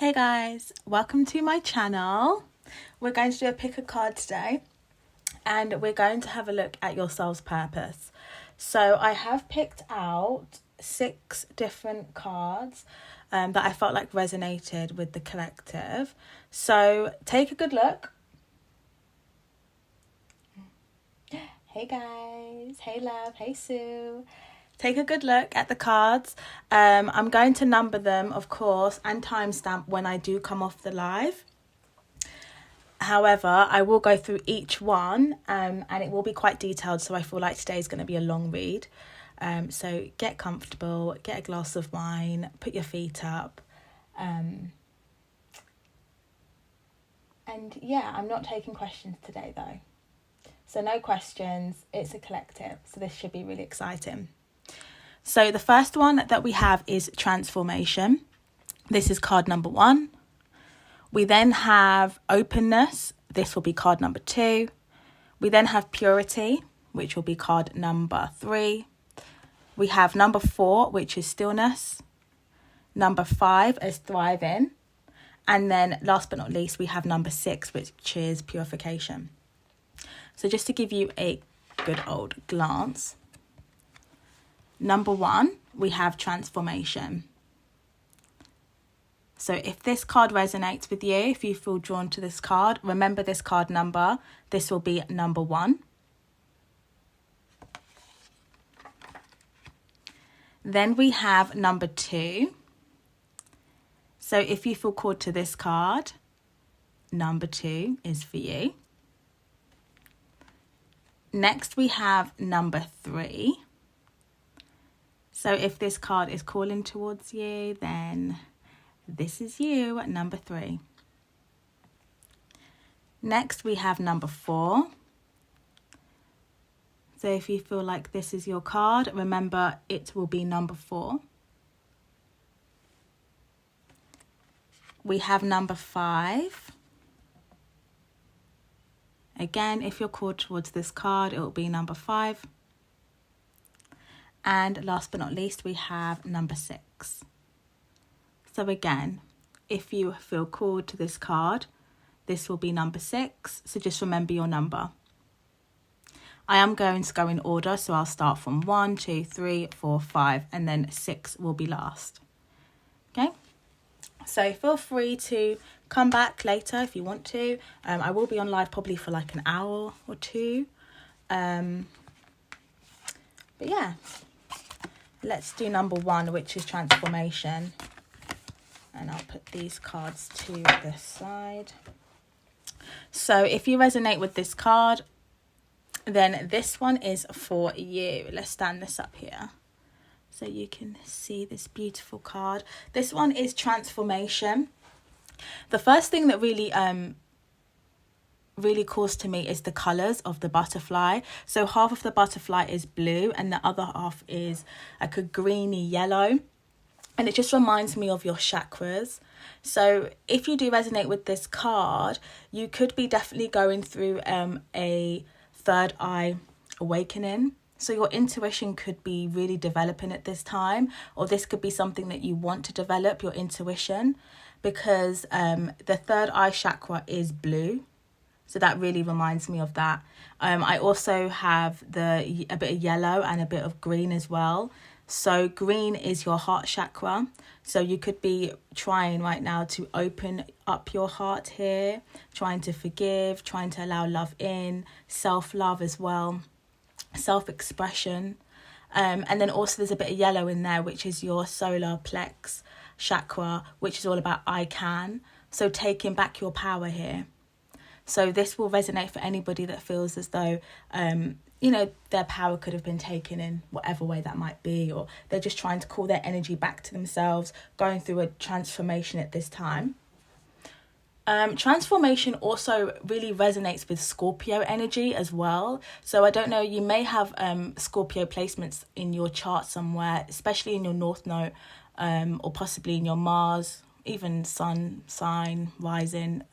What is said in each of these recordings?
Hey guys, welcome to my channel. We're going to do a pick a card today and we're going to have a look at your soul's purpose. So I have picked out 6 different cards that I felt like resonated with the collective. So take a good look. Hey guys, hey love, hey Sue. Take a good look at the cards. I'm going to number them, of course, and timestamp when I do come off the live. However, I will go through each one and it will be quite detailed, so I feel like today is going to be a long read. So get comfortable, get a glass of wine, put your feet up. And yeah, I'm not taking questions today though. So no questions, it's a collective, so this should be really exciting. So the first one that we have is Transformation. This is card number 1. We then have Openness. This will be card number 2. We then have Purity, which will be card number 3. We have number 4, which is Stillness. Number 5 is Thriving. And then last but not least, we have number 6, which is Purification. So just to give you a good old glance. Number 1, we have Transformation. So if this card resonates with you, if you feel drawn to this card, remember this card number. This will be number 1. Then we have number 2. So if you feel called to this card, number 2 is for you. Next we have number 3. So if this card is calling towards you, then this is you at number 3. Next, we have number 4. So if you feel like this is your card, remember it will be number 4. We have number 5. Again, if you're called towards this card, it will be number 5. And last but not least, we have number 6. So again, if you feel called to this card, this will be number 6. So just remember your number. I am going to go in order. So I'll start from 1, 2, 3, 4, 5, and then 6 will be last. Okay. So feel free to come back later if you want to. I will be on live probably for like an hour or 2. But yeah. Let's do number 1, which is Transformation. And I'll put these cards to the side. So if you resonate with this card, then this one is for you. Let's stand this up here so you can see this beautiful card. This one is Transformation. The first thing that really calls to me is the colours of the butterfly. So half of the butterfly is blue and the other half is like a greeny yellow, and it just reminds me of your chakras. So if you do resonate with this card, you could be definitely going through a third eye awakening. So your intuition could be really developing at this time, or this could be something that you want to develop, your intuition, because the third eye chakra is blue. So that really reminds me of that. I also have a bit of yellow and a bit of green as well. So green is your heart chakra. So you could be trying right now to open up your heart here, trying to forgive, trying to allow love in, self-love as well, self-expression. And then also there's a bit of yellow in there, which is your solar plex chakra, which is all about I can. So taking back your power here. So this will resonate for anybody that feels as though, their power could have been taken in whatever way that might be, or they're just trying to call their energy back to themselves, going through a transformation at this time. Transformation also really resonates with Scorpio energy as well. So I don't know, you may have Scorpio placements in your chart somewhere, especially in your North Node, or possibly in your Mars, even Sun sign, rising,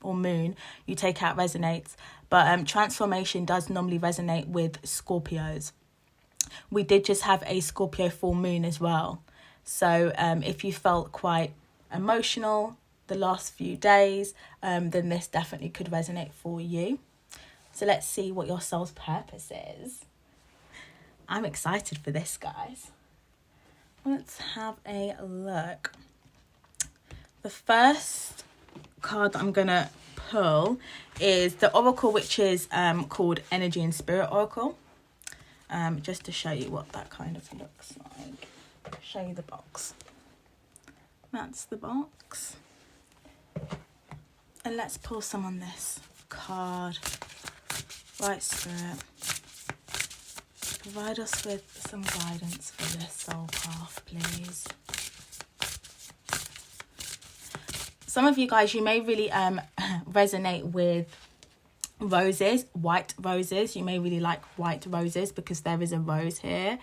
or moon, you take out resonates. But transformation does normally resonate with Scorpios. We did just have a Scorpio full moon as well. So if you felt quite emotional the last few days, then this definitely could resonate for you. So let's see what your soul's purpose is. I'm excited for this, guys. Let's have a look. The first card that I'm going to pull is the oracle, which is called Energy and Spirit Oracle. Just to show you what that kind of looks like. Show you the box. That's the box. And let's pull some on this card. Right, Spirit. Provide us with some guidance for this soul path, please. Some of you guys, you may really resonate with roses, white roses. You may really like white roses because there is a rose here.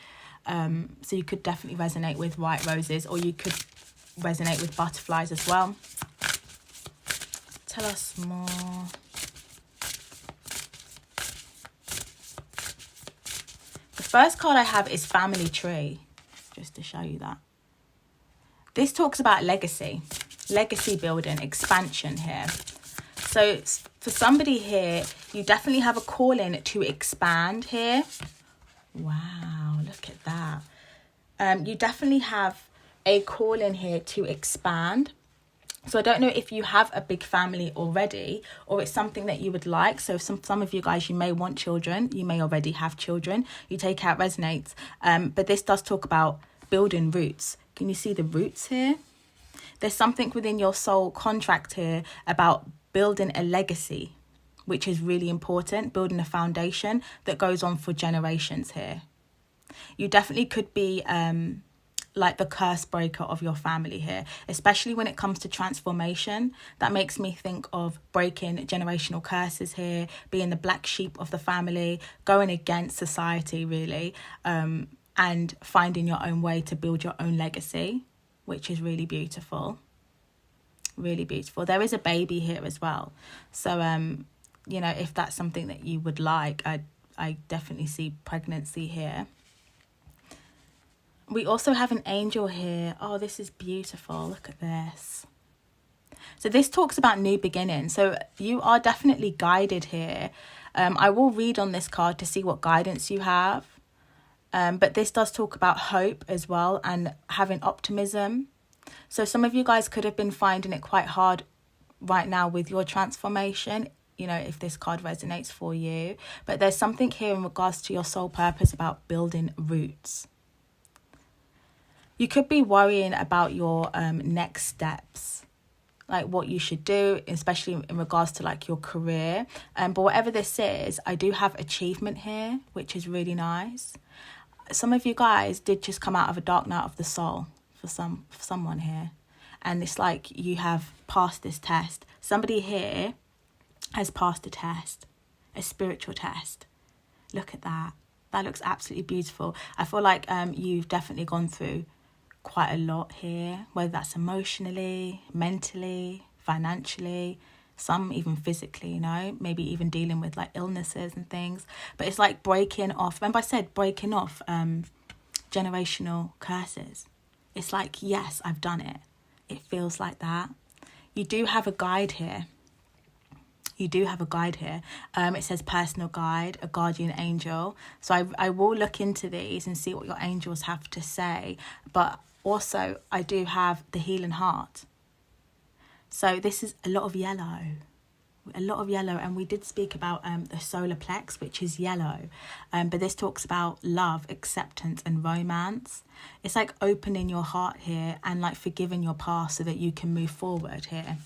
So you could definitely resonate with white roses, or you could resonate with butterflies as well. Tell us more. The first card I have is Family Tree, just to show you that. This talks about legacy building, expansion here. So for somebody here, you definitely have a calling to expand here. Wow, look at that. You definitely have a calling here to expand. So I don't know if you have a big family already, or it's something that you would like. So some of you guys, you may want children. You may already have children. You take out resonates. But this does talk about building roots. Can you see the roots here? There's something within your soul contract here about building a legacy, which is really important. Building a foundation that goes on for generations here. You definitely could be like the curse breaker of your family here, especially when it comes to transformation. That makes me think of breaking generational curses here, being the black sheep of the family, going against society really, and finding your own way to build your own legacy, which is really beautiful. Really beautiful. There is a baby here as well. So, you know, if that's something that you would like, I definitely see pregnancy here. We also have an angel here. Oh, this is beautiful. Look at this. So this talks about new beginnings. So you are definitely guided here. I will read on this card to see what guidance you have. But this does talk about hope as well and having optimism. So some of you guys could have been finding it quite hard right now with your transformation, you know, if this card resonates for you. But there's something here in regards to your soul purpose about building roots. You could be worrying about your next steps, like what you should do, especially in regards to like your career. But whatever this is, I do have achievement here, which is really nice. Some of you guys did just come out of a dark night of the soul for someone here. And it's like you have passed this test. Somebody here has passed a test, a spiritual test. Look at that. That looks absolutely beautiful. I feel like you've definitely gone through quite a lot here, whether that's emotionally, mentally, financially, some even physically, you know, maybe even dealing with like illnesses and things. But it's like breaking off. Remember I said breaking off generational curses. It's like, yes, I've done it. It feels like that. You do have a guide here. It says personal guide, a guardian angel. So I will look into these and see what your angels have to say. But also, I do have the healing heart. So this is a lot of yellow. And we did speak about the solar plex, which is yellow. But this talks about love, acceptance and romance. It's like opening your heart here and like forgiving your past so that you can move forward here.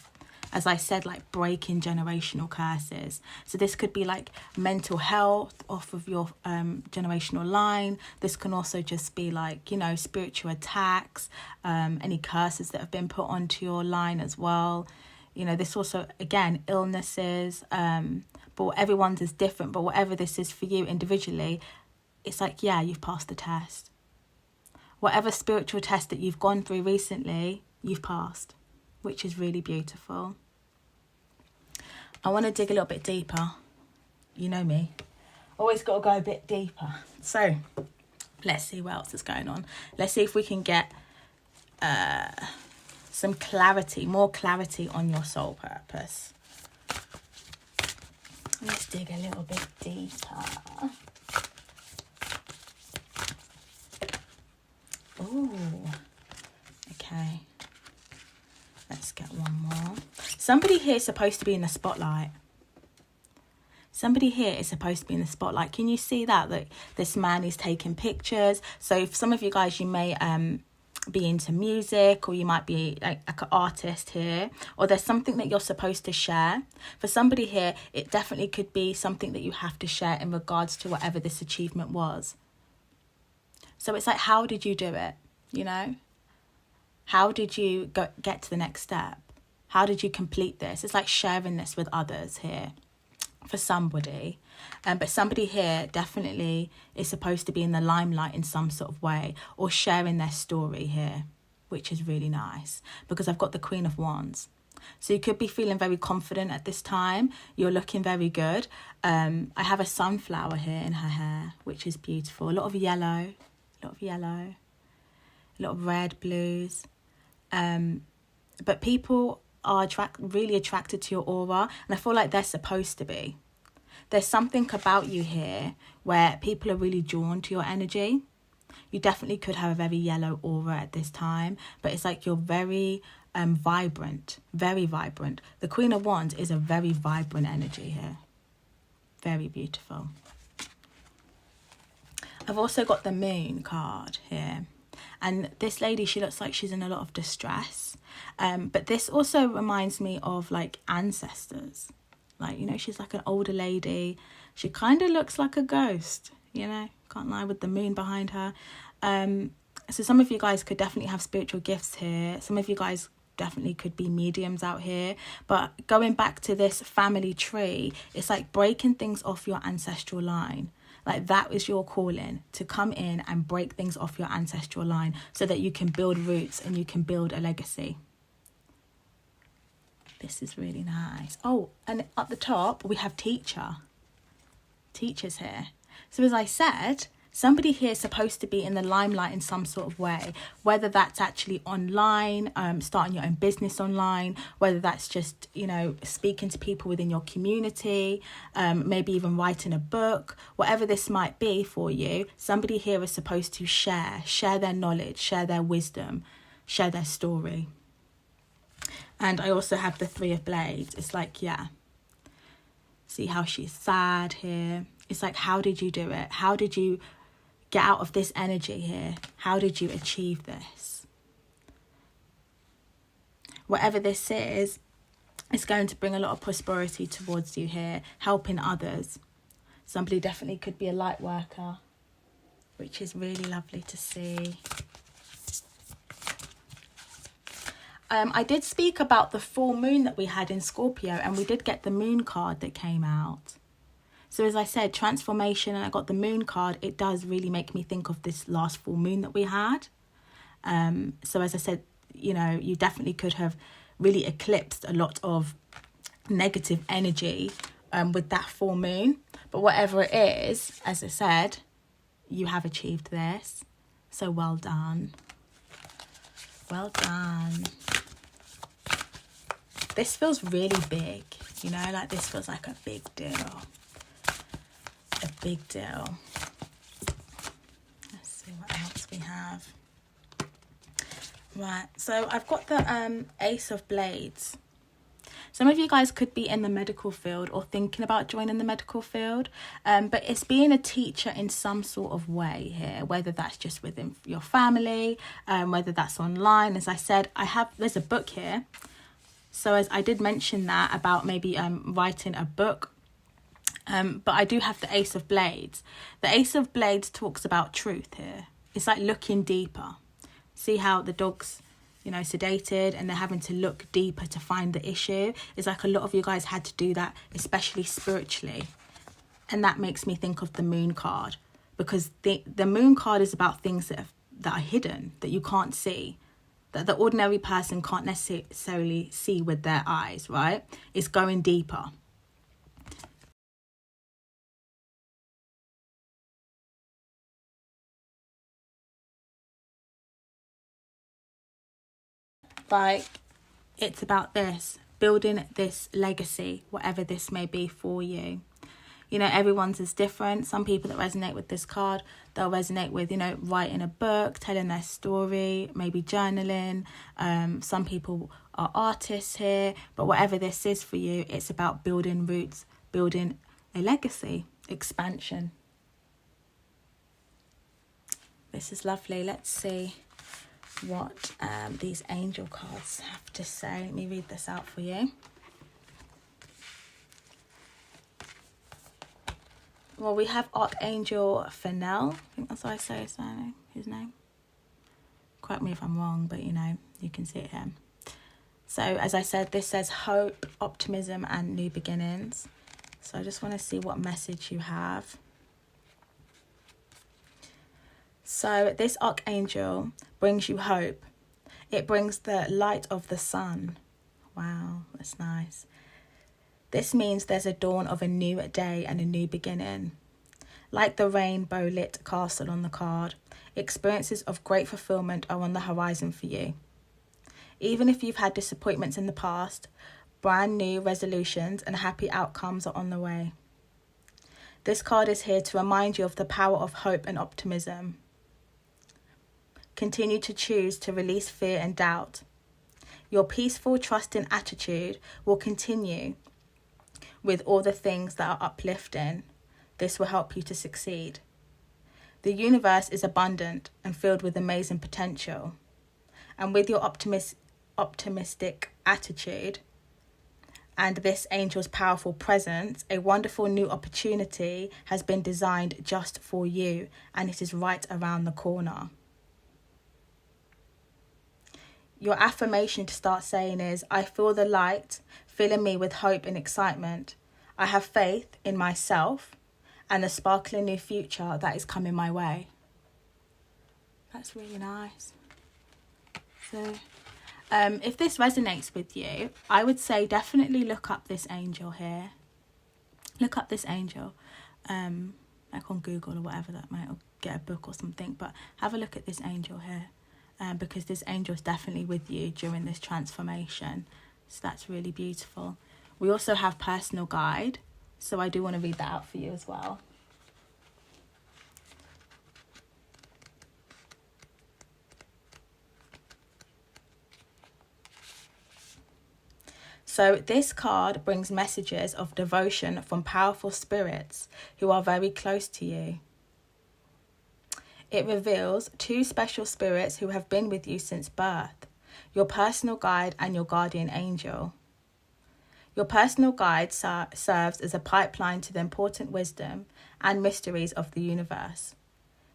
As I said, like breaking generational curses. So this could be like mental health off of your generational line. This can also just be like, you know, spiritual attacks, any curses that have been put onto your line as well. You know, this also, again, illnesses, but everyone's is different. But whatever this is for you individually, it's like, yeah, you've passed the test. Whatever spiritual test that you've gone through recently, you've passed, which is really beautiful. I want to dig a little bit deeper. You know me. Always got to go a bit deeper. So, let's see what else is going on. Let's see if we can get some clarity, more clarity on your soul purpose. Let's dig a little bit deeper. Oh, okay. Let's get one more. Somebody here is supposed to be in the spotlight. Somebody here is supposed to be in the spotlight. Can you see that? That this man is taking pictures. So for some of you guys, you may be into music, or you might be like an artist here, or there's something that you're supposed to share. For somebody here, it definitely could be something that you have to share in regards to whatever this achievement was. So it's like, how did you do it? You know, how did you get to the next step? How did you complete this? It's like sharing this with others here for somebody. But somebody here definitely is supposed to be in the limelight in some sort of way, or sharing their story here, which is really nice because I've got the Queen of Wands. So you could be feeling very confident at this time. You're looking very good. I have a sunflower here in her hair, which is beautiful. A lot of yellow, a lot of red, blues. But people are really attracted to your aura, and I feel like they're supposed to be. There's something about you here where people are really drawn to your energy. You definitely could have a very yellow aura at this time, but it's like you're very vibrant, very vibrant. The Queen of Wands is a very vibrant energy here. Very beautiful. I've also got the Moon card here. And this lady, she looks like she's in a lot of distress. But this also reminds me of like ancestors. Like, you know, she's like an older lady. She kind of looks like a ghost, you know, can't lie, with the moon behind her. So some of you guys could definitely have spiritual gifts here. Some of you guys definitely could be mediums out here. But going back to this family tree, it's like breaking things off your ancestral line. Like that is your calling, to come in and break things off your ancestral line so that you can build roots and you can build a legacy. This is really nice. Oh, and at the top, we have teacher. Teachers here. So as I said, somebody here is supposed to be in the limelight in some sort of way, whether that's actually online, starting your own business online, whether that's just, you know, speaking to people within your community, maybe even writing a book, whatever this might be for you. Somebody here is supposed to share their knowledge, share their wisdom, share their story. And I also have the Three of Blades. It's like, yeah, see how she's sad here. It's like, how did you do it? How did you get out of this energy here? How did you achieve this? Whatever this is, it's going to bring a lot of prosperity towards you here, helping others. Somebody definitely could be a light worker, which is really lovely to see. I did speak about the full moon that we had in Scorpio, and we did get the moon card that came out. So as I said, transformation, and I got the moon card, it does really make me think of this last full moon that we had. So as I said, you know, you definitely could have really eclipsed a lot of negative energy with that full moon. But whatever it is, as I said, you have achieved this. So well done. Well done. This feels really big, you know, like this feels like a big deal. A big deal. Let's see what else we have. Right, so I've got the Ace of Blades. Some of you guys could be in the medical field or thinking about joining the medical field, but it's being a teacher in some sort of way here, whether that's just within your family, whether that's online. As I said, there's a book here. So as I did mention that about maybe writing a book, but I do have the Ace of Blades. The Ace of Blades talks about truth here. It's like looking deeper. See how the dog's, you know, sedated and they're having to look deeper to find the issue. It's like a lot of you guys had to do that, especially spiritually. And that makes me think of the moon card, because the moon card is about things that are hidden, that you can't see, that the ordinary person can't necessarily see with their eyes, right? It's going deeper. like it's about this, building this legacy, whatever this may be for you. You know, everyone's is different. Some people that resonate with this card, they'll resonate with, you know, writing a book, telling their story, maybe journaling. Some people are artists here, but whatever this is for you, it's about building roots, building a legacy, expansion. This is lovely. Let's see what these angel cards have to say. Let me read this out for you. Well, we have Archangel Fennel. I think that's how I say his name. Correct me if I'm wrong, but you know, you can see it here. So as I said, this says hope, optimism, and new beginnings. So I just want to see what message you have. So this Archangel brings you hope. It brings the light of the sun. Wow, that's nice. This means there's a dawn of a new day and a new beginning. Like the rainbow lit castle on the card, experiences of great fulfillment are on the horizon for you. Even if you've had disappointments in the past, brand new resolutions and happy outcomes are on the way. This card is here to remind you of the power of hope and optimism. Continue to choose to release fear and doubt. Your peaceful, trusting attitude will continue with all the things that are uplifting. This will help you to succeed. The universe is abundant and filled with amazing potential. And with your optimistic attitude and this angel's powerful presence, a wonderful new opportunity has been designed just for you, and it is right around the corner. Your affirmation to start saying is, I feel the light filling me with hope and excitement. I have faith in myself and the sparkling new future that is coming my way. That's really nice. So, if this resonates with you, I would say definitely look up this angel here. Look up this angel, like on Google or whatever that might, or get a book or something. But have a look at this angel here. Because this angel is definitely with you during this transformation. So that's really beautiful. We also have personal guide. So I do want to read that out for you as well. So this card brings messages of devotion from powerful spirits who are very close to you. It reveals two special spirits who have been with you since birth, your personal guide and your guardian angel. Your personal guide serves as a pipeline to the important wisdom and mysteries of the universe.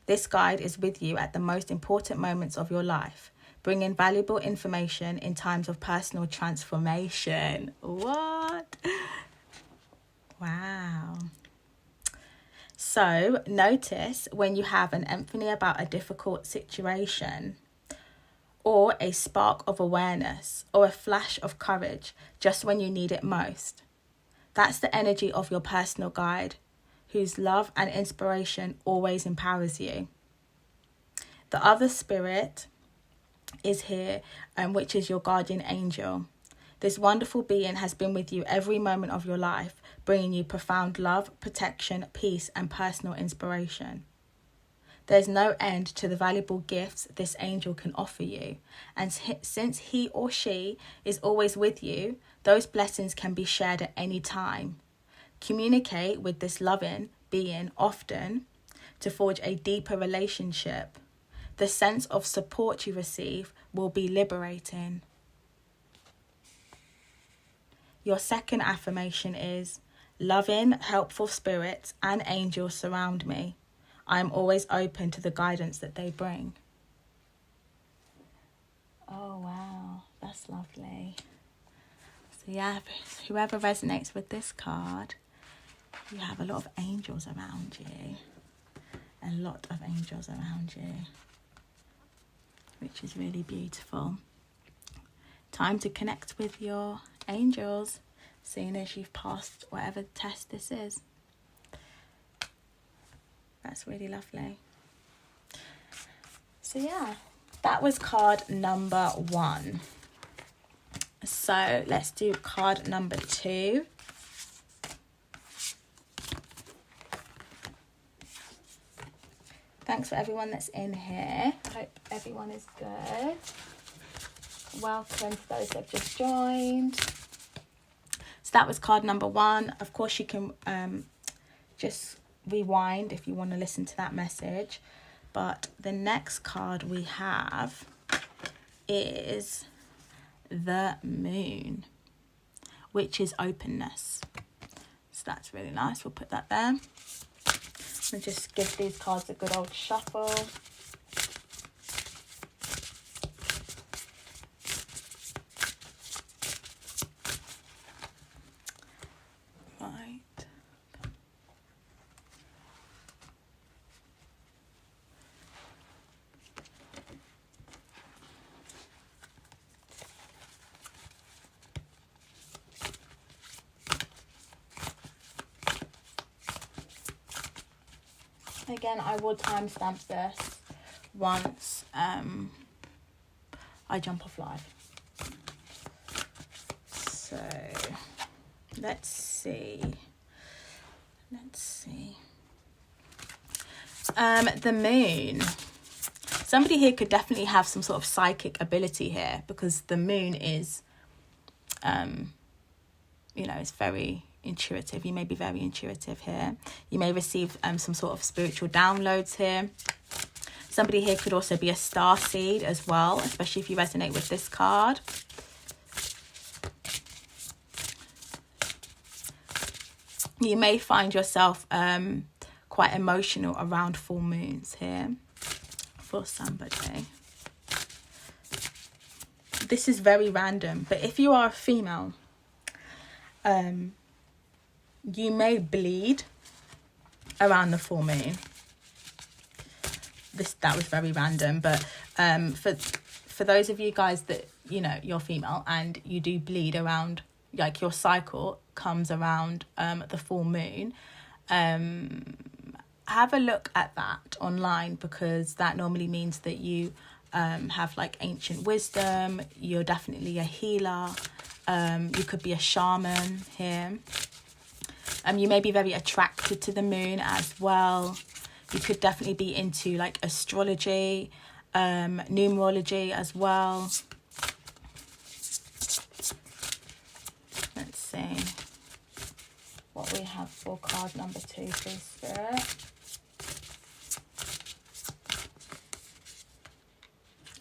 This guide is with you at the most important moments of your life, bringing valuable information in times of personal transformation. What? Wow. So notice when you have an epiphany about a difficult situation, or a spark of awareness, or a flash of courage just when you need it most. That's the energy of your personal guide, whose love and inspiration always empowers you. The other spirit is here, which is your guardian angel. This wonderful being has been with you every moment of your life, bringing you profound love, protection, peace, and personal inspiration. There's no end to the valuable gifts this angel can offer you, and since he or she is always with you, those blessings can be shared at any time. Communicate with this loving being often to forge a deeper relationship. The sense of support you receive will be liberating. Your second affirmation is, loving, helpful spirits and angels surround me. I am always open to the guidance that they bring. Oh, wow. That's lovely. So yeah, whoever resonates with this card, you have a lot of angels around you. A lot of angels around you, which is really beautiful. Time to connect with your angels, seeing as you've passed whatever test this is. That's really lovely. So yeah, that was card number 1. So let's do card number 2. Thanks for everyone that's in here. I hope everyone is good. Welcome to those that have just joined. So that was card number 1. Of course, you can just rewind if you want to listen to that message. But the next card we have is the Moon, which is openness. So that's really nice. We'll put that there. And just give these cards a good old shuffle. Right. Again, I will timestamp this once I jump off live. So let's see. The Moon. Somebody here could definitely have some sort of psychic ability here, because the Moon is, it's very intuitive. You may be very intuitive here. You may receive some sort of spiritual downloads here. Somebody here could also be a starseed as well, especially if you resonate with this card. You may find yourself quite emotional around full moons here for somebody. This is very random, but if you are a female, you may bleed around the full moon. That was very random, but for those of you guys that, you're female and you do bleed around, like your cycle comes around the full moon, have a look at that online, because that normally means that you have like ancient wisdom. You're definitely a healer. You could be a shaman here. You may be very attracted to the moon as well. You could definitely be into like astrology, numerology as well. Let's see what we have for card number 2, please, Spirit.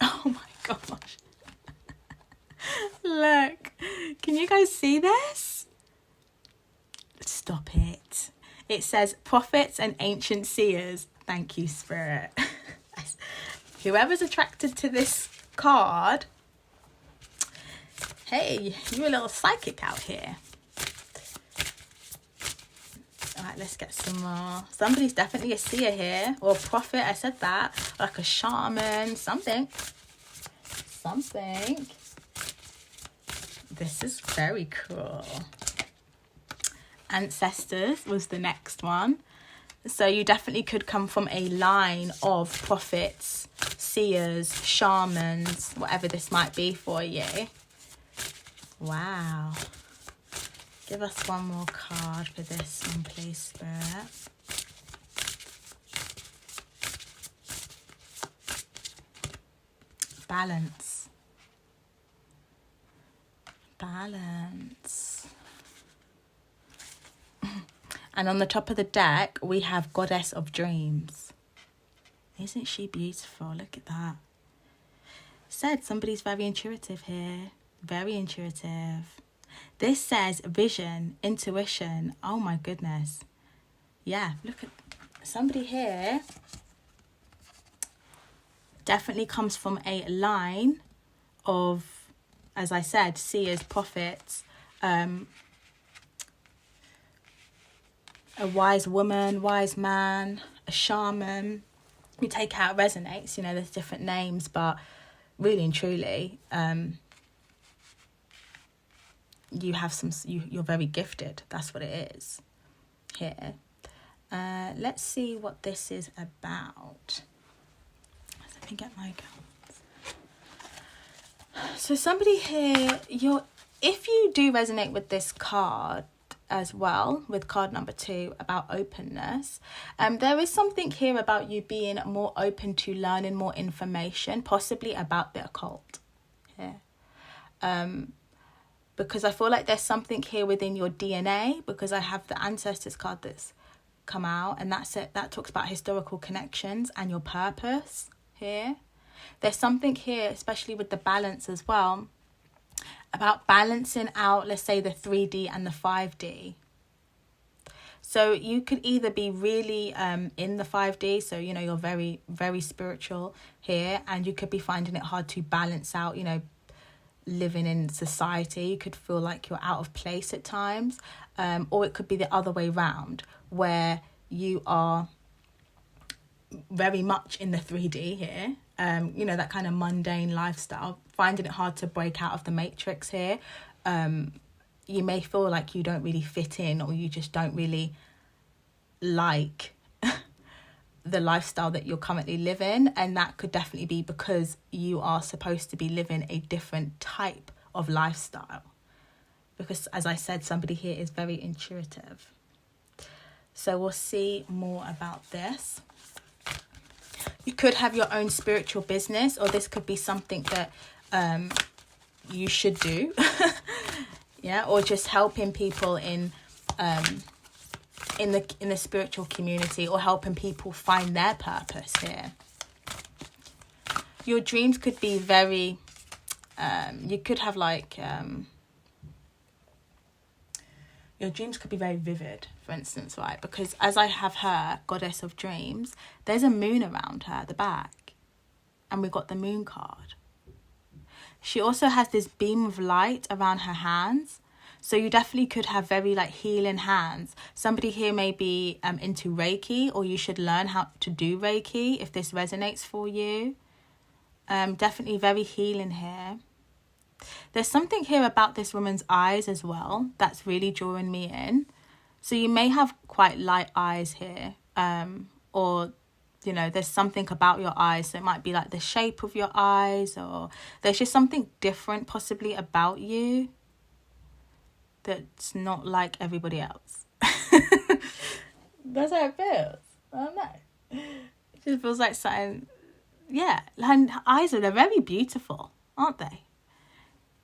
Oh my gosh. Look, can you guys see this? Stop it. It says prophets and ancient seers. Thank you, Spirit. Whoever's attracted to this card, hey, you're a little psychic out here. All right, let's get some more. Somebody's definitely a seer here, or a prophet. I said that. Like a shaman, something. This is very cool. Ancestors was the next one. So you definitely could come from a line of prophets, seers, shamans, whatever this might be for you. Wow. Give us one more card for this one, please, Spirit. Balance. And on the top of the deck, we have Goddess of Dreams. Isn't she beautiful? Look at that. Said somebody's very intuitive here. Very intuitive. This says vision, intuition. Oh my goodness. Yeah, look at somebody here. Definitely comes from a line of, as I said, seers, prophets, a wise woman, wise man, a shaman. You take how it resonates, there's different names, but really and truly, you have you're very gifted. That's what it is here. Let's see what this is about. Let me get my cards. So somebody here, if you do resonate with this card as well, with card number 2 about openness, there is something here about you being more open to learning more information, possibly about the occult here. Because I feel like there's something here within your DNA, because I have the ancestors card that's come out, and that's it. That talks about historical connections and your purpose here. There's something here, especially with the balance as well, about balancing out, let's say, the 3D and the 5D. So you could either be really in the 5D, so, you know, you're very, very spiritual here, and you could be finding it hard to balance out, you know, living in society. You could feel like you're out of place at times, or it could be the other way round, where you are very much in the 3D here, you know, that kind of mundane lifestyle, finding it hard to break out of the matrix here. You may feel like you don't really fit in, or you just don't really like the lifestyle that you're currently living, and that could definitely be because you are supposed to be living a different type of lifestyle, because, as I said, somebody here is very intuitive. So we'll see more about this. You could have your own spiritual business, or this could be something that you should do. Yeah, or just helping people in the spiritual community, or helping people find their purpose here. Your dreams could be very you could have like your dreams could be very vivid, for instance, right? Because as I have her, goddess of dreams, there's a moon around her at the back, and we got the moon card. She also has this beam of light around her hands. So you definitely could have very like healing hands. Somebody here may be into Reiki, or you should learn how to do Reiki if this resonates for you. Definitely very healing here. There's something here about this woman's eyes as well that's really drawing me in. So you may have quite light eyes here, or, you know, there's something about your eyes. So it might be like the shape of your eyes, or there's just something different possibly about you that's not like everybody else. That's how it feels. I don't know. It just feels like something, yeah. Her eyes they're very beautiful, aren't they?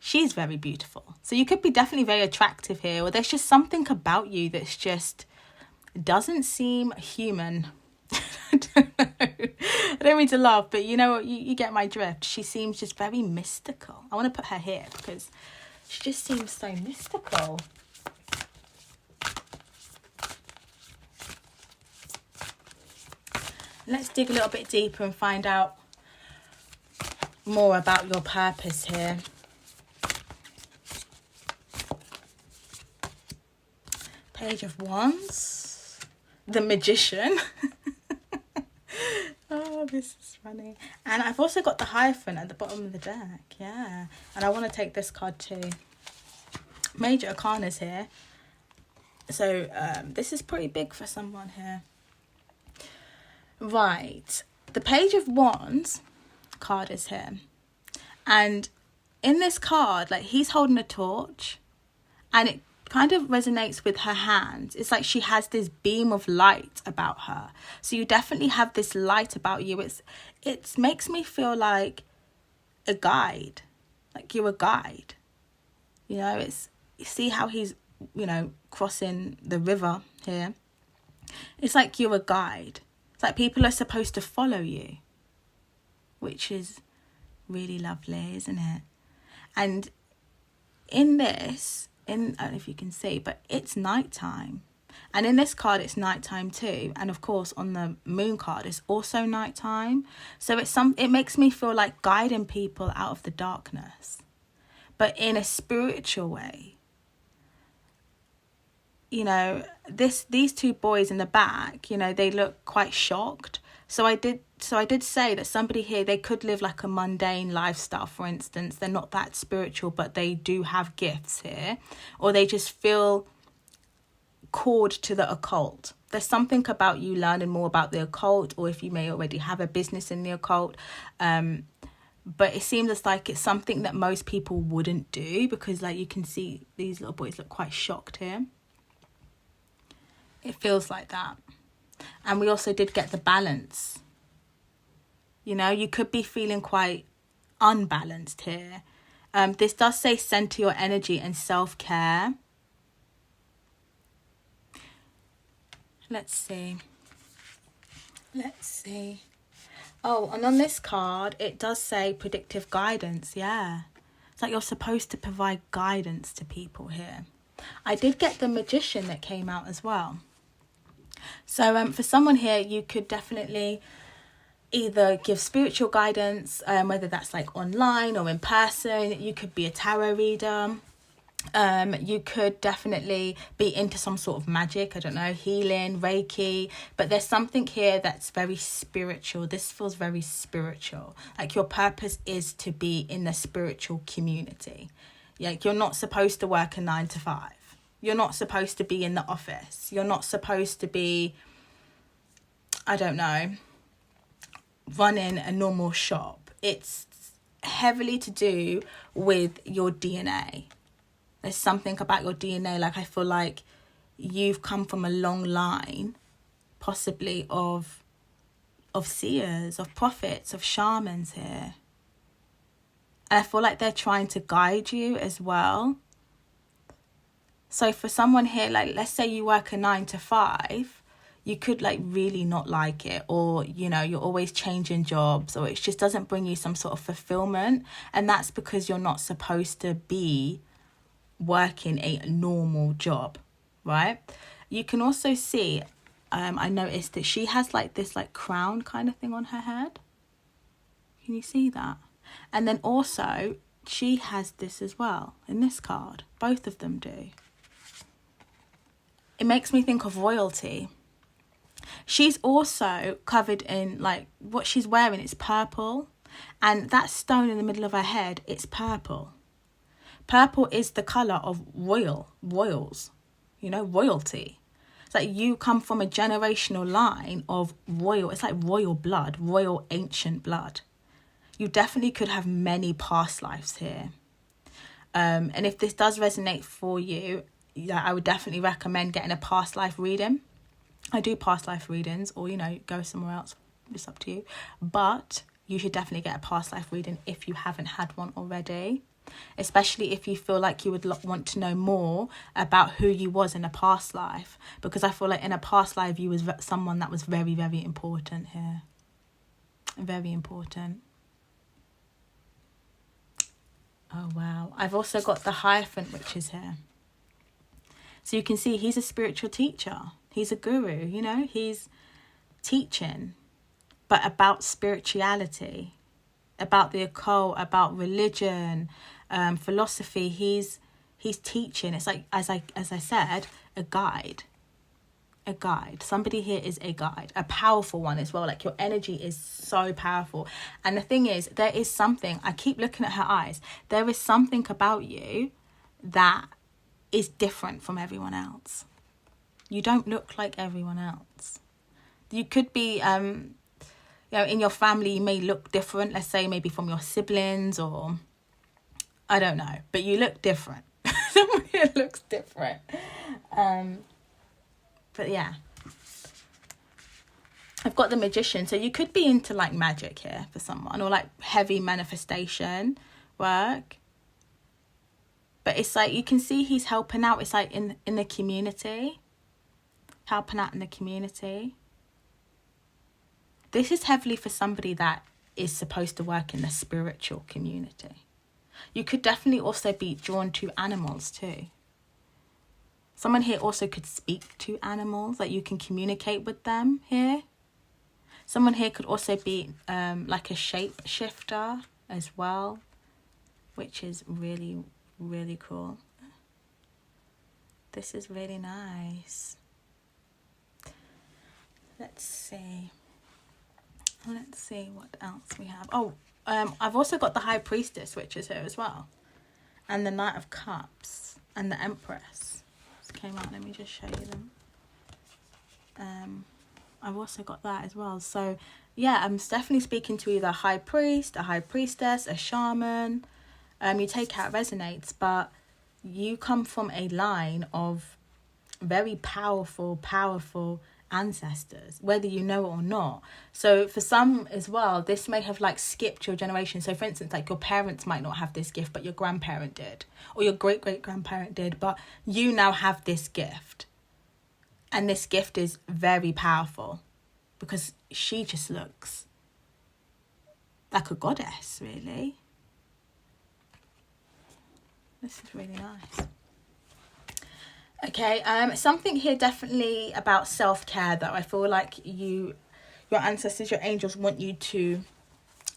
She's very beautiful. So you could be definitely very attractive here, or there's just something about you that's just doesn't seem human. I don't know. I don't mean to laugh, but you know what? You get my drift. She seems just very mystical. I want to put her here because she just seems so mystical. Let's dig a little bit deeper and find out more about your purpose here. Page of Wands. The Magician. Oh, this is funny. And I've also got the Hierophant at the bottom of the deck. Yeah. And I want to take this card too. Major Arcanas here. So this is pretty big for someone here. Right. The Page of Wands card is here. And in this card, like, he's holding a torch. And it kind of resonates with her hands. It's like she has this beam of light about her. So you definitely have this light about you. It makes me feel like a guide. Like you're a guide. You know, you see how he's, you know, crossing the river here. It's like you're a guide. It's like people are supposed to follow you, which is really lovely, isn't it? And in this, I don't know if you can see, but it's nighttime. And in this card, it's nighttime too. And of course, on the moon card, it's also nighttime. So it makes me feel like guiding people out of the darkness, but in a spiritual way. You know, these two boys in the back, you know, they look quite shocked. So I did say that somebody here, they could live like a mundane lifestyle, for instance. They're not that spiritual, but they do have gifts here. Or they just feel called to the occult. There's something about you learning more about the occult, or if you may already have a business in the occult, but it seems as like it's something that most people wouldn't do, because like you can see these little boys look quite shocked here. It feels like that. And we also did get the balance. You know, you could be feeling quite unbalanced here. This does say center your energy and self-care. Let's see. Oh, and on this card, it does say predictive guidance. Yeah. It's like you're supposed to provide guidance to people here. I did get the Magician that came out as well. So for someone here, you could definitely either give spiritual guidance, whether that's like online or in person. You could be a tarot reader. You could definitely be into some sort of magic, I don't know, healing, Reiki, but there's something here that's very spiritual. This feels very spiritual. Like your purpose is to be in the spiritual community. Like you're not supposed to work a 9 to 5. You're not supposed to be in the office. You're not supposed to be, I don't know, running a normal shop. It's heavily to do with your DNA. There's something about your DNA, like I feel like you've come from a long line, possibly of seers, of prophets, of shamans here. And I feel like they're trying to guide you as well. So for someone here, like let's say you work a 9 to 5, you could like really not like it, or you know, you're always changing jobs, or it just doesn't bring you some sort of fulfillment. And that's because you're not supposed to be working a normal job, right? You can also see, I noticed that she has like this like crown kind of thing on her head. Can you see that? And then also she has this as well in this card. Both of them do. It makes me think of royalty. She's also covered in like what she's wearing. It's purple, and that stone in the middle of her head, it's purple. Purple is the colour of royals, you know, royalty. It's like you come from a generational line of royal. It's like royal blood, royal ancient blood. You definitely could have many past lives here. And if this does resonate for you, yeah, I would definitely recommend getting a past life reading. I do past life readings, or, you know, go somewhere else. It's up to you. But you should definitely get a past life reading if you haven't had one already. Especially if you feel like you would want to know more about who you was in a past life, because I feel like in a past life you was someone that was very, very important here. Very important. Oh wow, I've also got the Hierophant, which is here. So you can see he's a spiritual teacher. He's a guru, you know, he's teaching, but about spirituality, about the occult, about religion, philosophy. He's teaching. It's like, as I said, a guide. Somebody here is a guide, a powerful one as well. Like your energy is so powerful. And the thing is, there is something, I keep looking at her eyes, there is something about you that is different from everyone else. You don't look like everyone else. You could be, you know, in your family, you may look different. Let's say maybe from your siblings, or I don't know, but you look different. Someone here looks different. But yeah, I've got the Magician. So you could be into like magic here for someone, or like heavy manifestation work. But it's like, you can see he's helping out. It's like in the community, helping out in the community. This is heavily for somebody that is supposed to work in the spiritual community. You could definitely also be drawn to animals too. Someone here also could speak to animals, like you can communicate with them here. Someone here could also be like a shape shifter as well, which is really, really cool. This is really nice. Let's see what else we have. Oh, I've also got the High Priestess, which is here as well, and the Knight of Cups and the Empress. This came out. Let me just show you them. I've also got that as well. So yeah, I'm definitely speaking to either a high priest, a high priestess, a shaman. You take how it resonates, but you come from a line of very powerful ancestors, whether you know it or not. So for some as well, this may have like skipped your generation. So for instance, like your parents might not have this gift, but your grandparent did, or your great grandparent did, but you now have this gift. And this gift is very powerful because she just looks like a goddess, really. This is really nice. Okay, something here definitely about self-care that I feel like your ancestors, your angels want you to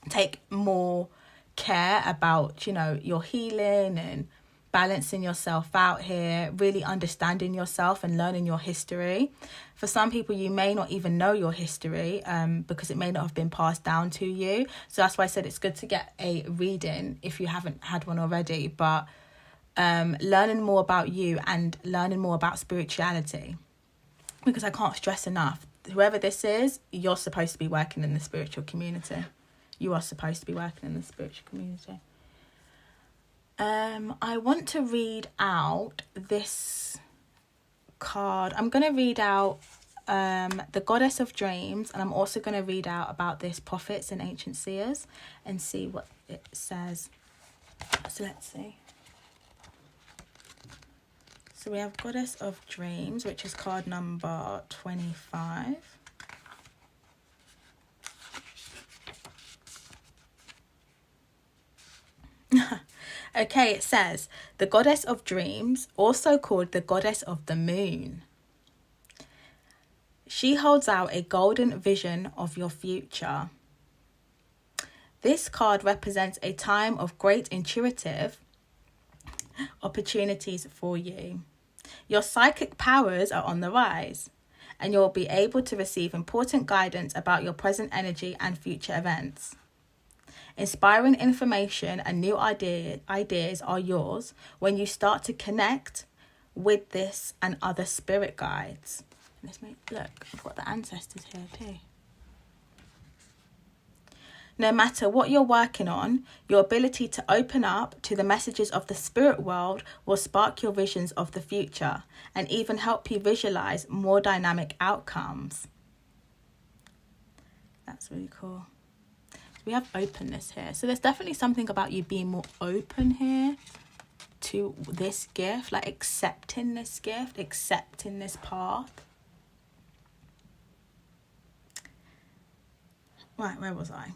take more care about, you know, your healing and balancing yourself out here, really understanding yourself and learning your history. For some people, you may not even know your history because it may not have been passed down to you. So that's why I said it's good to get a reading if you haven't had one already. But learning more about you and learning more about spirituality, because I can't stress enough, whoever this is, you're supposed to be working in the spiritual community. You are supposed to be working in the spiritual community. I want to read out this card. I'm going to read out the Goddess of Dreams, and I'm also going to read out about this prophets and ancient seers and see what it says. So let's see. So we have Goddess of Dreams, which is card number 25. Okay, it says, the Goddess of Dreams, also called the Goddess of the Moon. She holds out a golden vision of your future. This card represents a time of great intuitive opportunities for you. Your psychic powers are on the rise, and you'll be able to receive important guidance about your present energy and future events. Inspiring information and new ideas are yours when you start to connect with this and other spirit guides. Look, I've got the ancestors here too. No matter what you're working on, your ability to open up to the messages of the spirit world will spark your visions of the future and even help you visualize more dynamic outcomes. That's really cool. We have openness here. So there's definitely something about you being more open here to this gift, like accepting this gift, accepting this path. Right, where was I?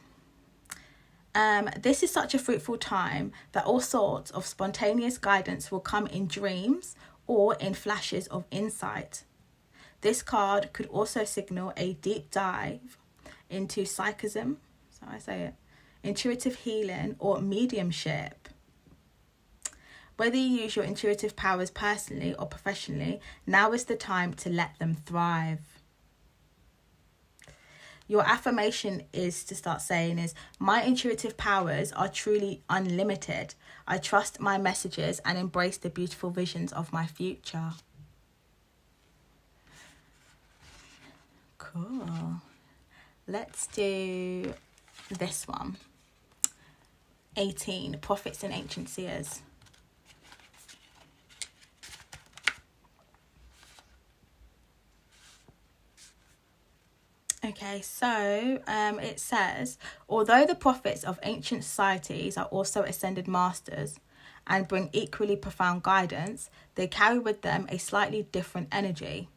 This is such a fruitful time that all sorts of spontaneous guidance will come in dreams or in flashes of insight. This card could also signal a deep dive into psychism, so I say it, intuitive healing or mediumship. Whether you use your intuitive powers personally or professionally, now is the time to let them thrive. Your affirmation is to start saying is, my intuitive powers are truly unlimited. I trust my messages and embrace the beautiful visions of my future. Cool. Let's do this one. 18, Prophets and Ancient Seers. Okay, so it says, although the prophets of ancient societies are also ascended masters and bring equally profound guidance, they carry with them a slightly different energy.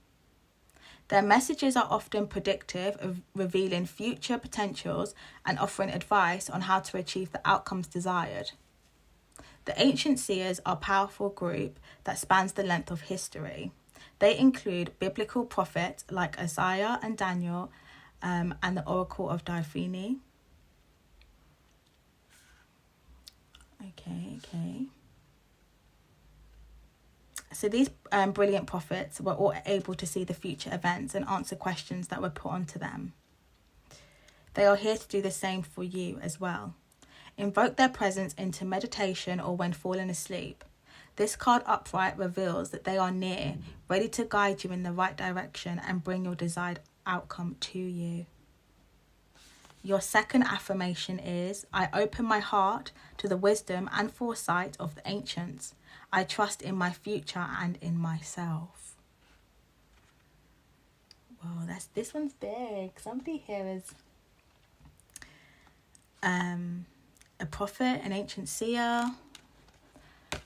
Their messages are often predictive of revealing future potentials and offering advice on how to achieve the outcomes desired. The ancient seers are a powerful group that spans the length of history. They include biblical prophets like Isaiah and Daniel, and the Oracle of Delphini. Okay. So these brilliant prophets were all able to see the future events and answer questions that were put onto them. They are here to do the same for you as well. Invoke their presence into meditation or when falling asleep. This card upright reveals that they are near, ready to guide you in the right direction and bring your desired outcome to you. Your second affirmation is, I open my heart to the wisdom and foresight of the ancients. I trust in my future and in myself. Whoa, this one's big. Somebody here is a prophet, an ancient seer,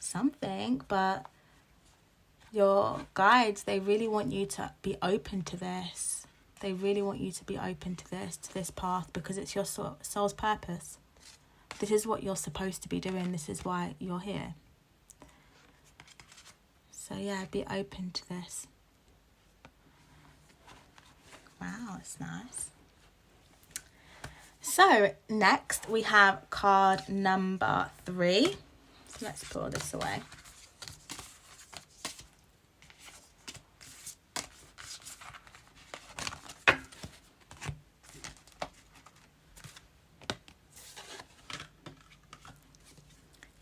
something, but your guides, they really want you to be open to this. They really want you to be open to this path, because it's your soul's purpose. This is what you're supposed to be doing. This is why you're here. So yeah, be open to this. Wow, that's nice. So next we have card number 3. So let's pull this away.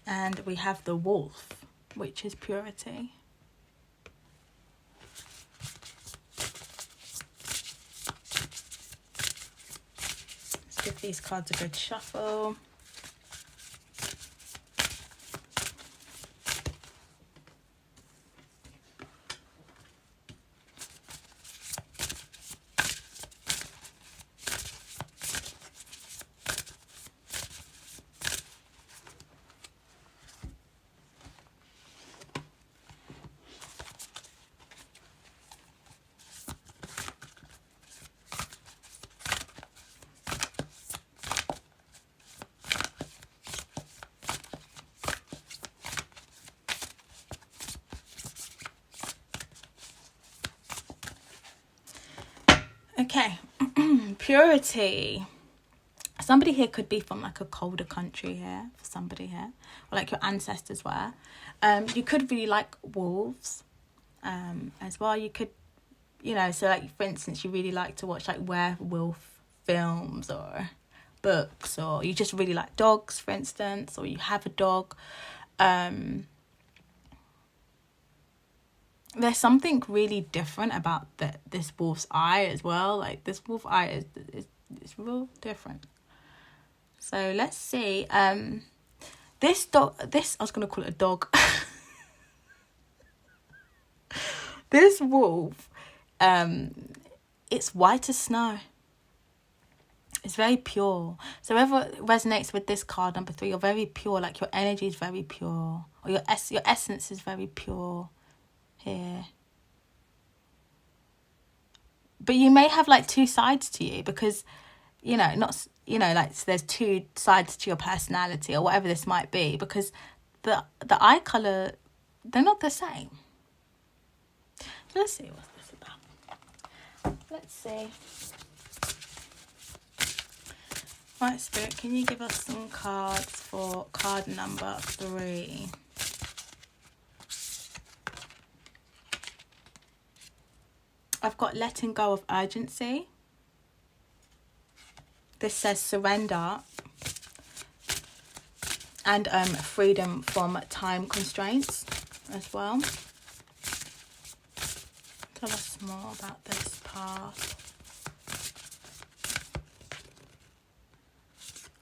And we have the Wolf, which is purity. Let's give these cards a good shuffle. Okay, purity. Somebody here could be from like a colder country here, for somebody here, or like your ancestors were. You could really like wolves as well. You could, you know, so like for instance, you really like to watch like werewolf films or books, or you just really like dogs, for instance, or you have a dog. There's something really different about this wolf's eye as well. Like this wolf eye is real different. So let's see. This dog. I was gonna call it a dog. This wolf. It's white as snow. It's very pure. So whoever resonates with this card number 3, you're very pure. Like your energy is very pure, or your essence is very pure. Here, but you may have like 2 sides to you, because like there's 2 sides to your personality or whatever this might be, because the eye color, they're not the same. Let's see what's this about. Let's see. Right, Spirit, can you give us some cards for card number 3? I've got letting go of urgency. This says surrender and freedom from time constraints as well. Tell us more about this path.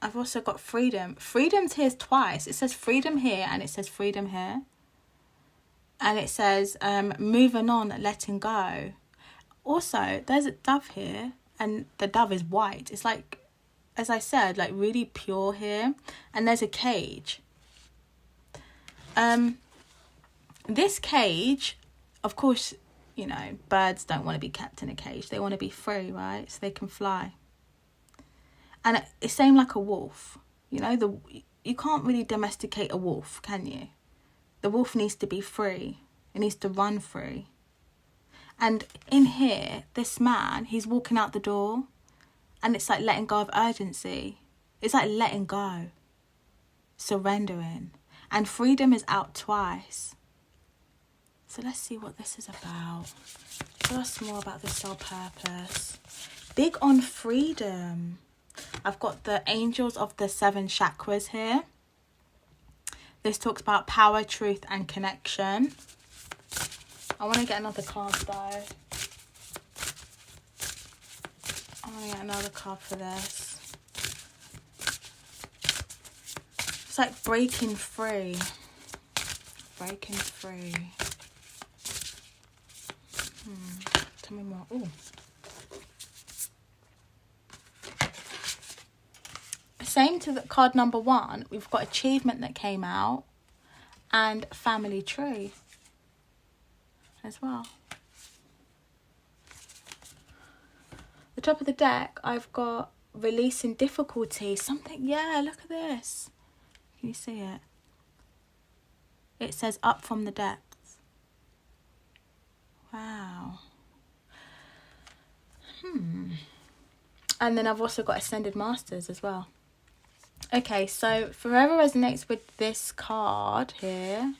I've also got freedom. Freedom's here twice. It says freedom here and it says freedom here. And it says moving on, letting go. Also, there's a dove here, and the dove is white. It's like, as I said, like really pure here. And there's a cage. This cage, of course, you know, birds don't want to be kept in a cage. They want to be free, right? So they can fly. And it's same like a wolf. You know, you can't really domesticate a wolf, can you? The wolf needs to be free. It needs to run free. And in here, this man, he's walking out the door, and it's like letting go of urgency. It's like letting go, surrendering. And freedom is out twice. So let's see what this is about. Tell us more about the soul purpose. Big on freedom. I've got the angels of the 7 chakras here. This talks about power, truth, and connection. I want to get another card though. I want to get another card for this. It's like breaking free. Breaking free. Tell me more. Ooh. Same to the card number 1. We've got achievement that came out. And family tree. As well. The top of the deck, I've got releasing difficulty. Something, yeah, look at this. Can you see it? It says up from the depths. Wow. And then I've also got Ascended Masters as well. Okay, so for whoever resonates with this card here,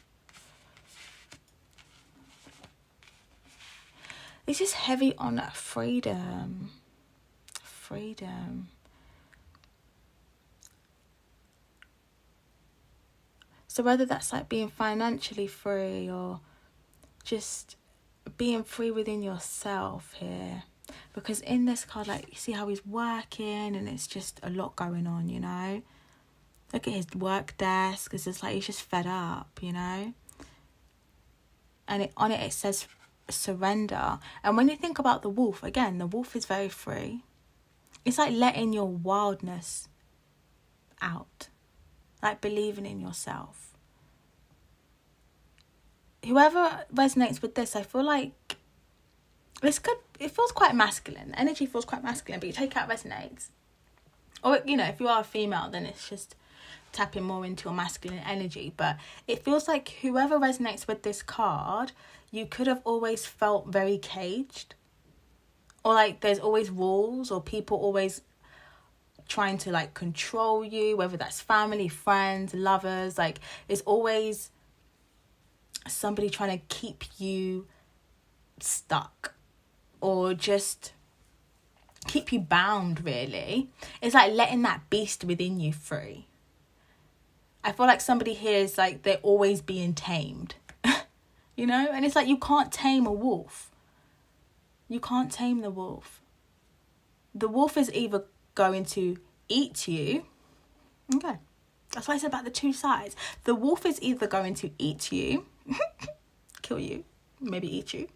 this is heavy on freedom. Freedom. So whether that's like being financially free or just being free within yourself here. Because in this card, like, you see how he's working and it's just a lot going on, you know. Look at his work desk. It's just like he's just fed up, you know. And on it says surrender. And when you think about the wolf, again, the wolf is very free. It's like letting your wildness out. Like believing in yourself. Whoever resonates with this, I feel like it feels quite masculine. The energy feels quite masculine, but you take out resonates. Or, you know, if you are a female, then it's just tapping more into your masculine energy. But it feels like whoever resonates with this card, you could have always felt very caged. Or like there's always rules or people always trying to like control you, whether that's family, friends, lovers. Like it's always somebody trying to keep you stuck or just keep you bound, really. It's like letting that beast within you free. I feel like somebody here is like they're always being tamed. You know? And it's like you can't tame a wolf. You can't tame the wolf. The wolf is either going to eat you. Okay. That's why I said about the two sides. The wolf is either going to eat you, kill you, maybe eat you,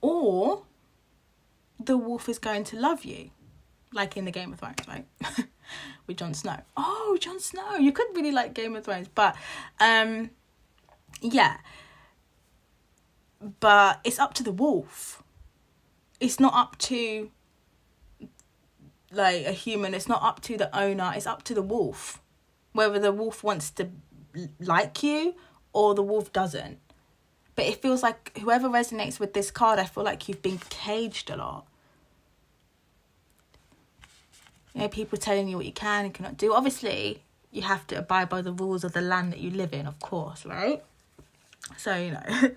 or the wolf is going to love you, like in the Game of Thrones, right? With Jon Snow. Oh, Jon Snow. You could really like Game of Thrones, but yeah. But it's up to the wolf. It's not up to like a human. It's not up to the owner. It's up to the wolf. Whether the wolf wants to like you or the wolf doesn't. But it feels like whoever resonates with this card, I feel like you've been caged a lot. You know, people telling you what you can and cannot do. Obviously, you have to abide by the rules of the land that you live in, of course, right? So, you know.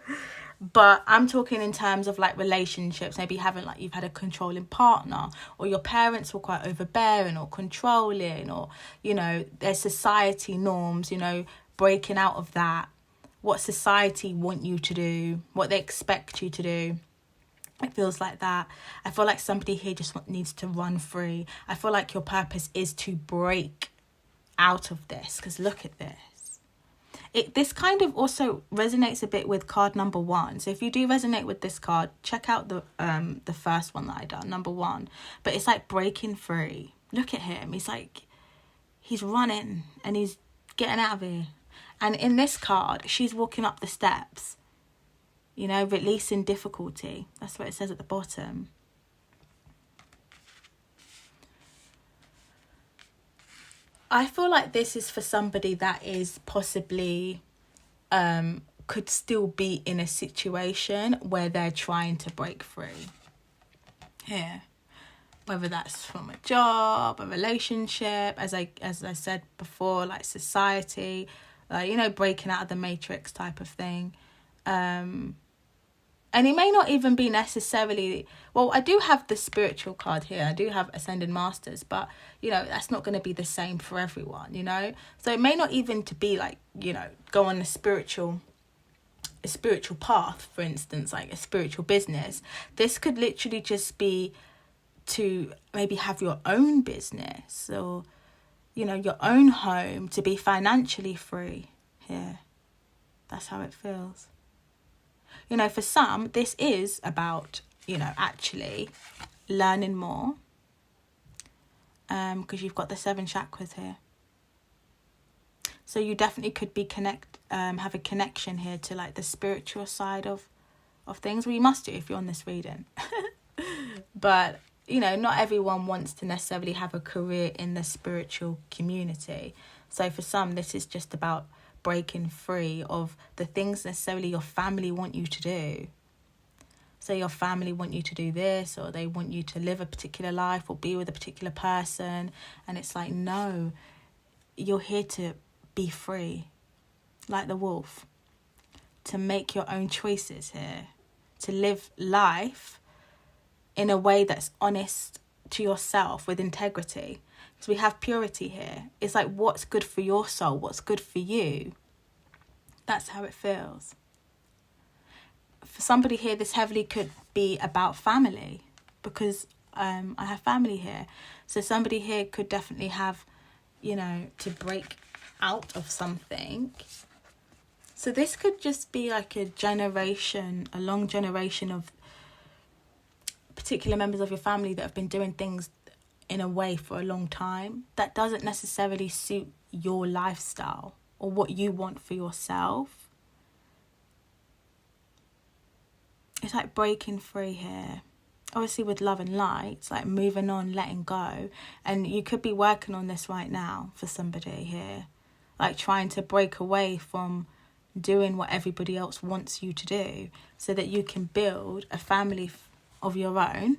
But I'm talking in terms of like relationships. Maybe you've had a controlling partner, or your parents were quite overbearing or controlling, or, you know, there's society norms, you know, breaking out of that. What society want you to do, what they expect you to do. It feels like that. I feel like somebody here just needs to run free. I feel like your purpose is to break out of this, because look at this. This kind of also resonates a bit with card number 1. So if you do resonate with this card, check out the first one that I done, number 1. But it's like breaking free. Look at him. He's running and he's getting out of here. And in this card, she's walking up the steps. You know, releasing difficulty. That's what it says at the bottom. I feel like this is for somebody that is possibly could still be in a situation where they're trying to break free. Here. Whether that's from a job, a relationship, as I said before, like society, you know, breaking out of the matrix type of thing. And it may not even be necessarily... Well, I do have the spiritual card here. I do have Ascended Masters. But, you know, that's not going to be the same for everyone, you know? So it may not even to be like, you know, go on a spiritual path, for instance, like a spiritual business. This could literally just be to maybe have your own business, or, your own home, to be financially free here. That's how it feels. For some, this is about, actually learning more. Because you've got the 7 chakras here. So you definitely could be have a connection here to like the spiritual side of things. Well, you must do if you're on this reading. But, not everyone wants to necessarily have a career in the spiritual community. So for some, this is just about breaking free of the things necessarily your family want you to do. So your family want you to do this, or they want you to live a particular life or be with a particular person. And it's like, no, you're here to be free, like the wolf, to make your own choices here, to live life in a way that's honest to yourself with integrity. Because we have purity here. It's like, what's good for your soul? What's good for you? That's how it feels. For somebody here, this heavily could be about family, because I have family here. So somebody here could definitely have, to break out of something. So this could just be like a long generation of particular members of your family that have been doing things in a way for a long time that doesn't necessarily suit your lifestyle or what you want for yourself. It's like breaking free here. Obviously with love and light, it's like moving on, letting go. And you could be working on this right now for somebody here. Like trying to break away from doing what everybody else wants you to do, so that you can build a family of your own,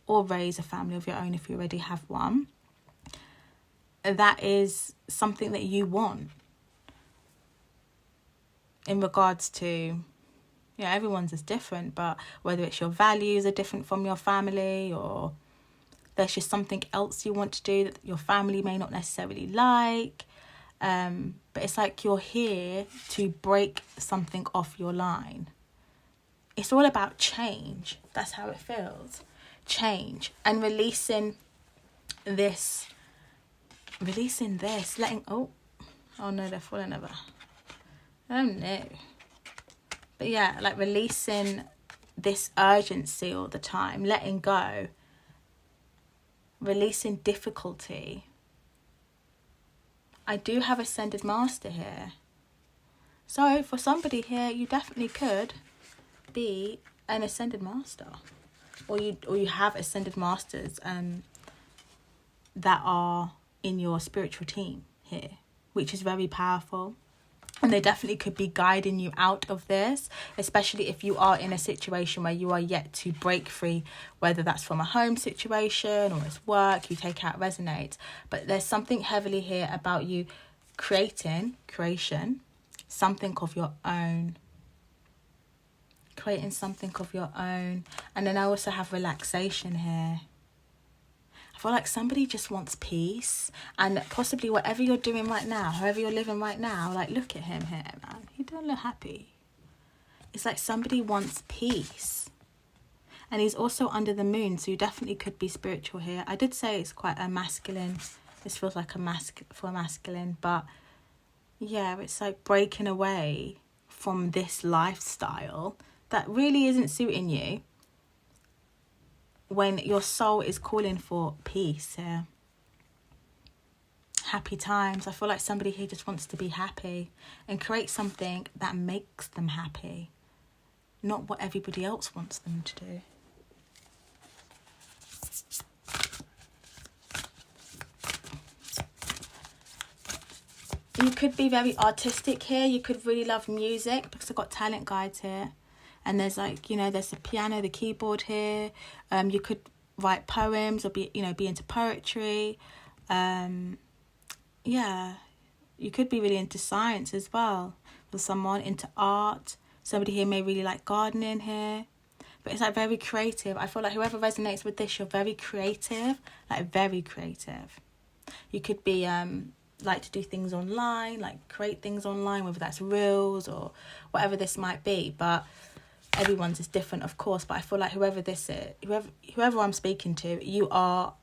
or raise a family of your own if you already have one. That is something that you want. In regards to, everyone's is different, but whether it's your values are different from your family, or there's just something else you want to do that your family may not necessarily like. But it's like you're here to break something off your line. It's all about change. That's how it feels. Change. And releasing this. Letting... Oh no, they're falling over. Oh no. But yeah, like releasing this urgency all the time. Letting go. Releasing difficulty. I do have Ascended Master here. So for somebody here, you definitely could be an Ascended Master. Or you have Ascended Masters that are in your spiritual team here, which is very powerful. And they definitely could be guiding you out of this, especially if you are in a situation where you are yet to break free, whether that's from a home situation or it's work, you take out Resonate. But there's something heavily here about you creation, something of your own. Creating something of your own. And then I also have relaxation here. I feel like somebody just wants peace, and possibly whatever you're doing right now, however you're living right now, like look at him here, man. He don't look happy. It's like somebody wants peace. And he's also under the moon, so you definitely could be spiritual here. I did say it's quite a masculine. This feels like for masculine, but yeah, it's like breaking away from this lifestyle that really isn't suiting you. When your soul is calling for peace here. Happy times. I feel like somebody here just wants to be happy and create something that makes them happy. Not what everybody else wants them to do. You could be very artistic here. You could really love music, because I've got talent guides here. And there's like, there's the piano, the keyboard here. You could write poems or be into poetry. You could be really into science as well. For someone into art. Somebody here may really like gardening here. But it's like very creative. I feel like whoever resonates with this, you're very creative. Like very creative. You could be like to do things online, like create things online, whether that's reels or whatever this might be. But everyone's is different, of course, but I feel like whoever this is, whoever I'm speaking to, you are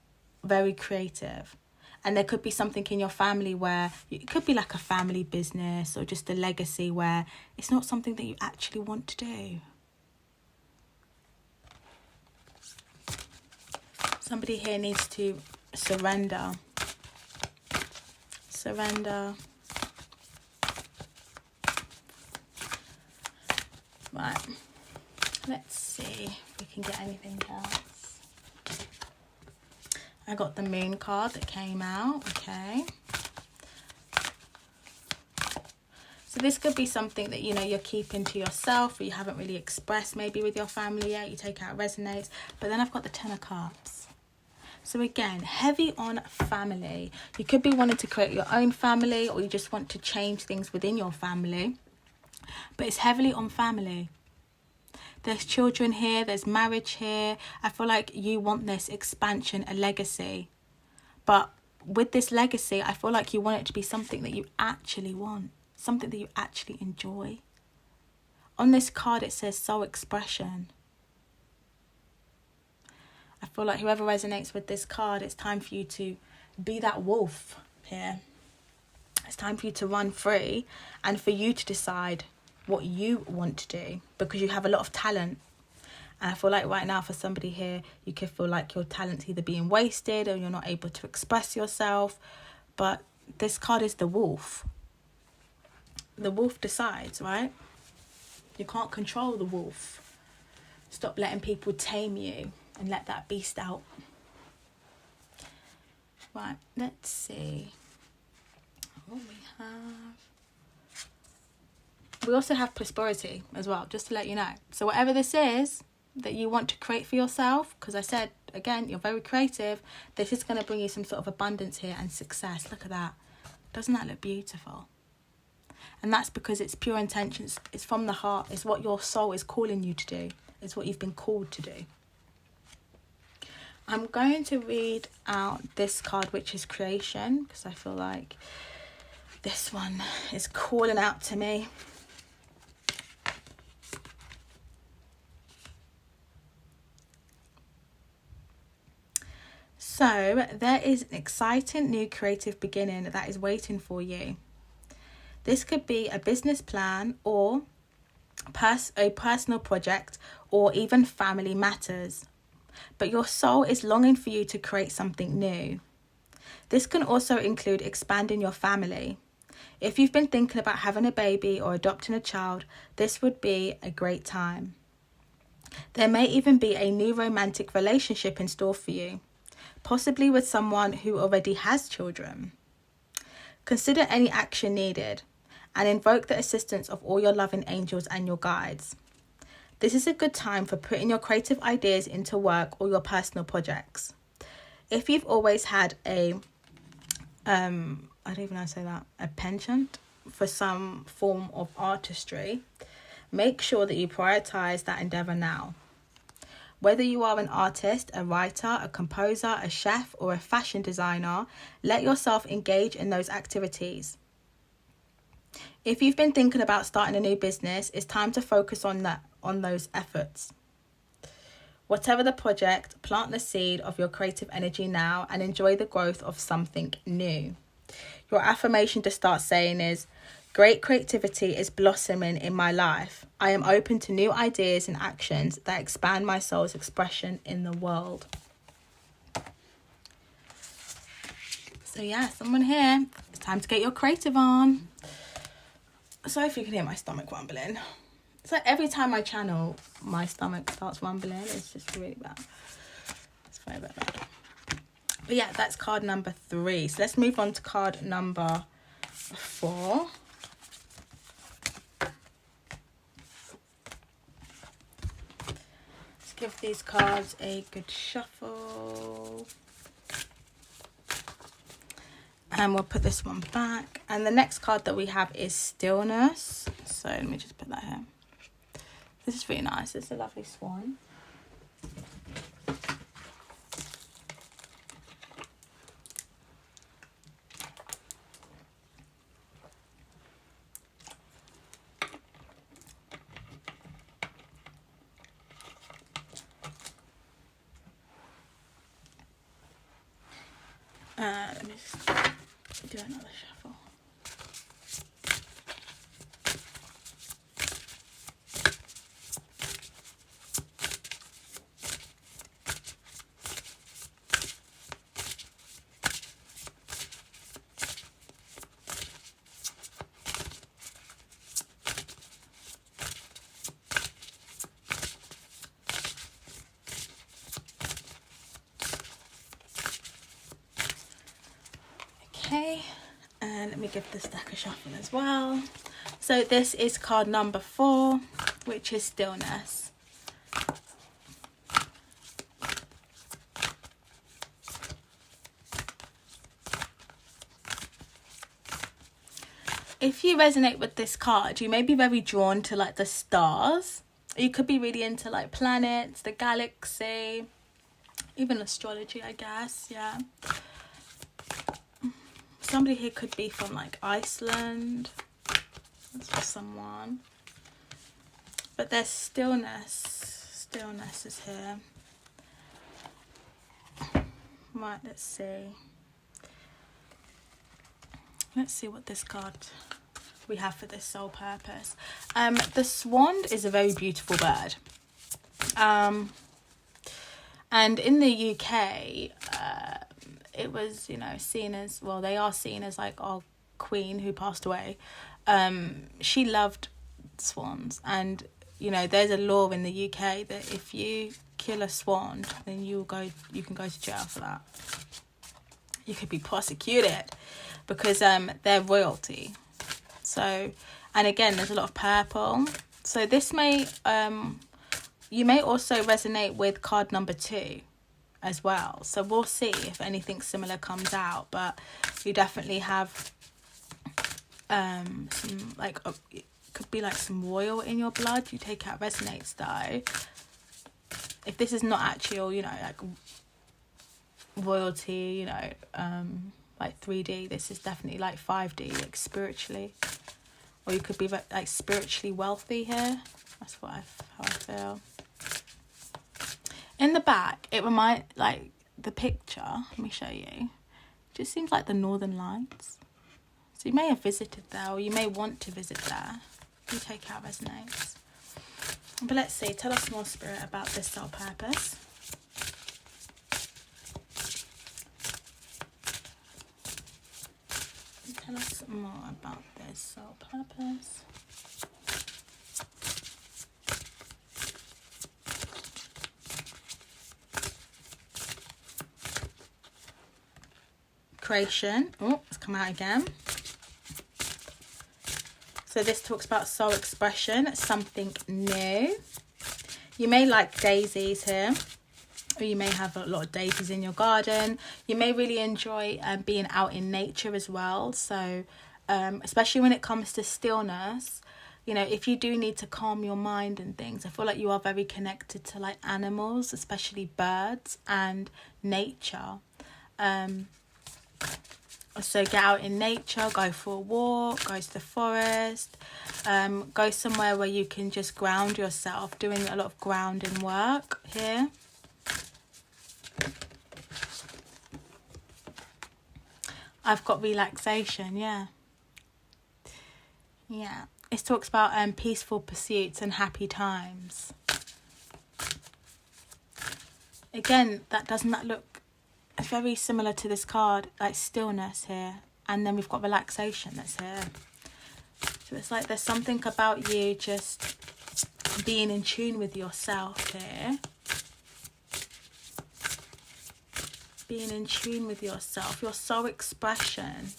very creative. And there could be something in your family where it could be like a family business or just a legacy where it's not something that you actually want to do. Somebody here needs to surrender. Surrender. Right. Let's see if we can get anything else. I got the Moon card that came out. Okay. So this could be something that, you know, you're keeping to yourself or you haven't really expressed maybe with your family yet. You take out resonates. But then I've got the Ten of Cups. So again, heavy on family. You could be wanting to create your own family, or you just want to change things within your family. But it's heavily on family. There's children here, there's marriage here. I feel like you want this expansion, a legacy. But with this legacy, I feel like you want it to be something that you actually want. Something that you actually enjoy. On this card, it says soul expression. I feel like whoever resonates with this card, it's time for you to be that wolf here. It's time for you to run free and for you to decide what you want to do, because you have a lot of talent. And I feel like right now for somebody here, you could feel like your talent's either being wasted or you're not able to express yourself. But this card is the wolf. The wolf decides, right? You can't control the wolf. Stop letting people tame you and let that beast out. Right, let's see what we have. We also have prosperity as well, just to let you know. So whatever this is that you want to create for yourself, because I said, again, you're very creative, this is going to bring you some sort of abundance here and success. Look at that. Doesn't that look beautiful? And that's because it's pure intentions. It's from the heart. It's what your soul is calling you to do. It's what you've been called to do. I'm going to read out this card, which is creation, because I feel like this one is calling out to me. So there is an exciting new creative beginning that is waiting for you. This could be a business plan or a personal project or even family matters. But your soul is longing for you to create something new. This can also include expanding your family. If you've been thinking about having a baby or adopting a child, this would be a great time. There may even be a new romantic relationship in store for you, possibly with someone who already has children. Consider any action needed and invoke the assistance of all your loving angels and your guides. This is a good time for putting your creative ideas into work or your personal projects. If you've always had a penchant for some form of artistry, make sure that you prioritize that endeavor now. Whether you are an artist, a writer, a composer, a chef, or a fashion designer, let yourself engage in those activities. If you've been thinking about starting a new business, it's time to focus on those efforts. Whatever the project, plant the seed of your creative energy now and enjoy the growth of something new. Your affirmation to start saying is, great creativity is blossoming in my life. I am open to new ideas and actions that expand my soul's expression in the world. So yeah, someone here, it's time to get your creative on. Sorry if you can hear my stomach rumbling. It's like every time I channel, my stomach starts rumbling. It's just really bad. It's very, very bad. But yeah, that's card number 3. So let's move on to card number 4. Let's give these cards a good shuffle. And we'll put this one back. And the next card that we have is Stillness. So let me just put that here. This is really nice. It's a lovely swan. Let me just do another shuffle. Okay, and let me give this deck a shuffle as well. So this is card number 4, which is Stillness. If you resonate with this card, you may be very drawn to like the stars. You could be really into like planets, the galaxy, even astrology, I guess. Yeah. Somebody here could be from like Iceland. That's for someone. But there's stillness. Stillness is here. Right, let's see. Let's see what this card we have for this soul purpose. The swan is a very beautiful bird. And in the UK, it was, you know, seen as, well, they are seen as like our queen who passed away. She loved swans, and you know, there's a law in the UK that if you kill a swan, then you can go to jail for that. You could be prosecuted because they're royalty. So, and again, there's a lot of purple. So this may you may also resonate with card number 2 as well. So we'll see if anything similar comes out, but you definitely have some like it could be like some royal in your blood. You take out resonates though. If this is not actual, you know, like royalty, you know, like 3D, this is definitely like 5D, like spiritually, or you could be like spiritually wealthy here. That's what how I feel. In the back, it reminds, like, the picture, let me show you, it just seems like the Northern Lights. So you may have visited there, or you may want to visit there. You take out resonates. But let's see, tell us more, Spirit, about this soul purpose. Tell us more about this soul purpose. Creation. Oh, it's come out again. So this talks about soul expression, something new. You may like daisies here, or you may have a lot of daisies in your garden. You may really enjoy being out in nature as well. So especially when it comes to stillness, you know, if you do need to calm your mind and things, I feel like you are very connected to like animals, especially birds and nature. So get out in nature, go for a walk, go to the forest, go somewhere where you can just ground yourself, doing a lot of grounding work here. I've got relaxation, yeah. Yeah, it talks about peaceful pursuits and happy times. Again, doesn't that look very similar to this card, like stillness here, and then we've got relaxation that's here. So it's like there's something about you just being in tune with yourself here, being in tune with yourself, your soul expression.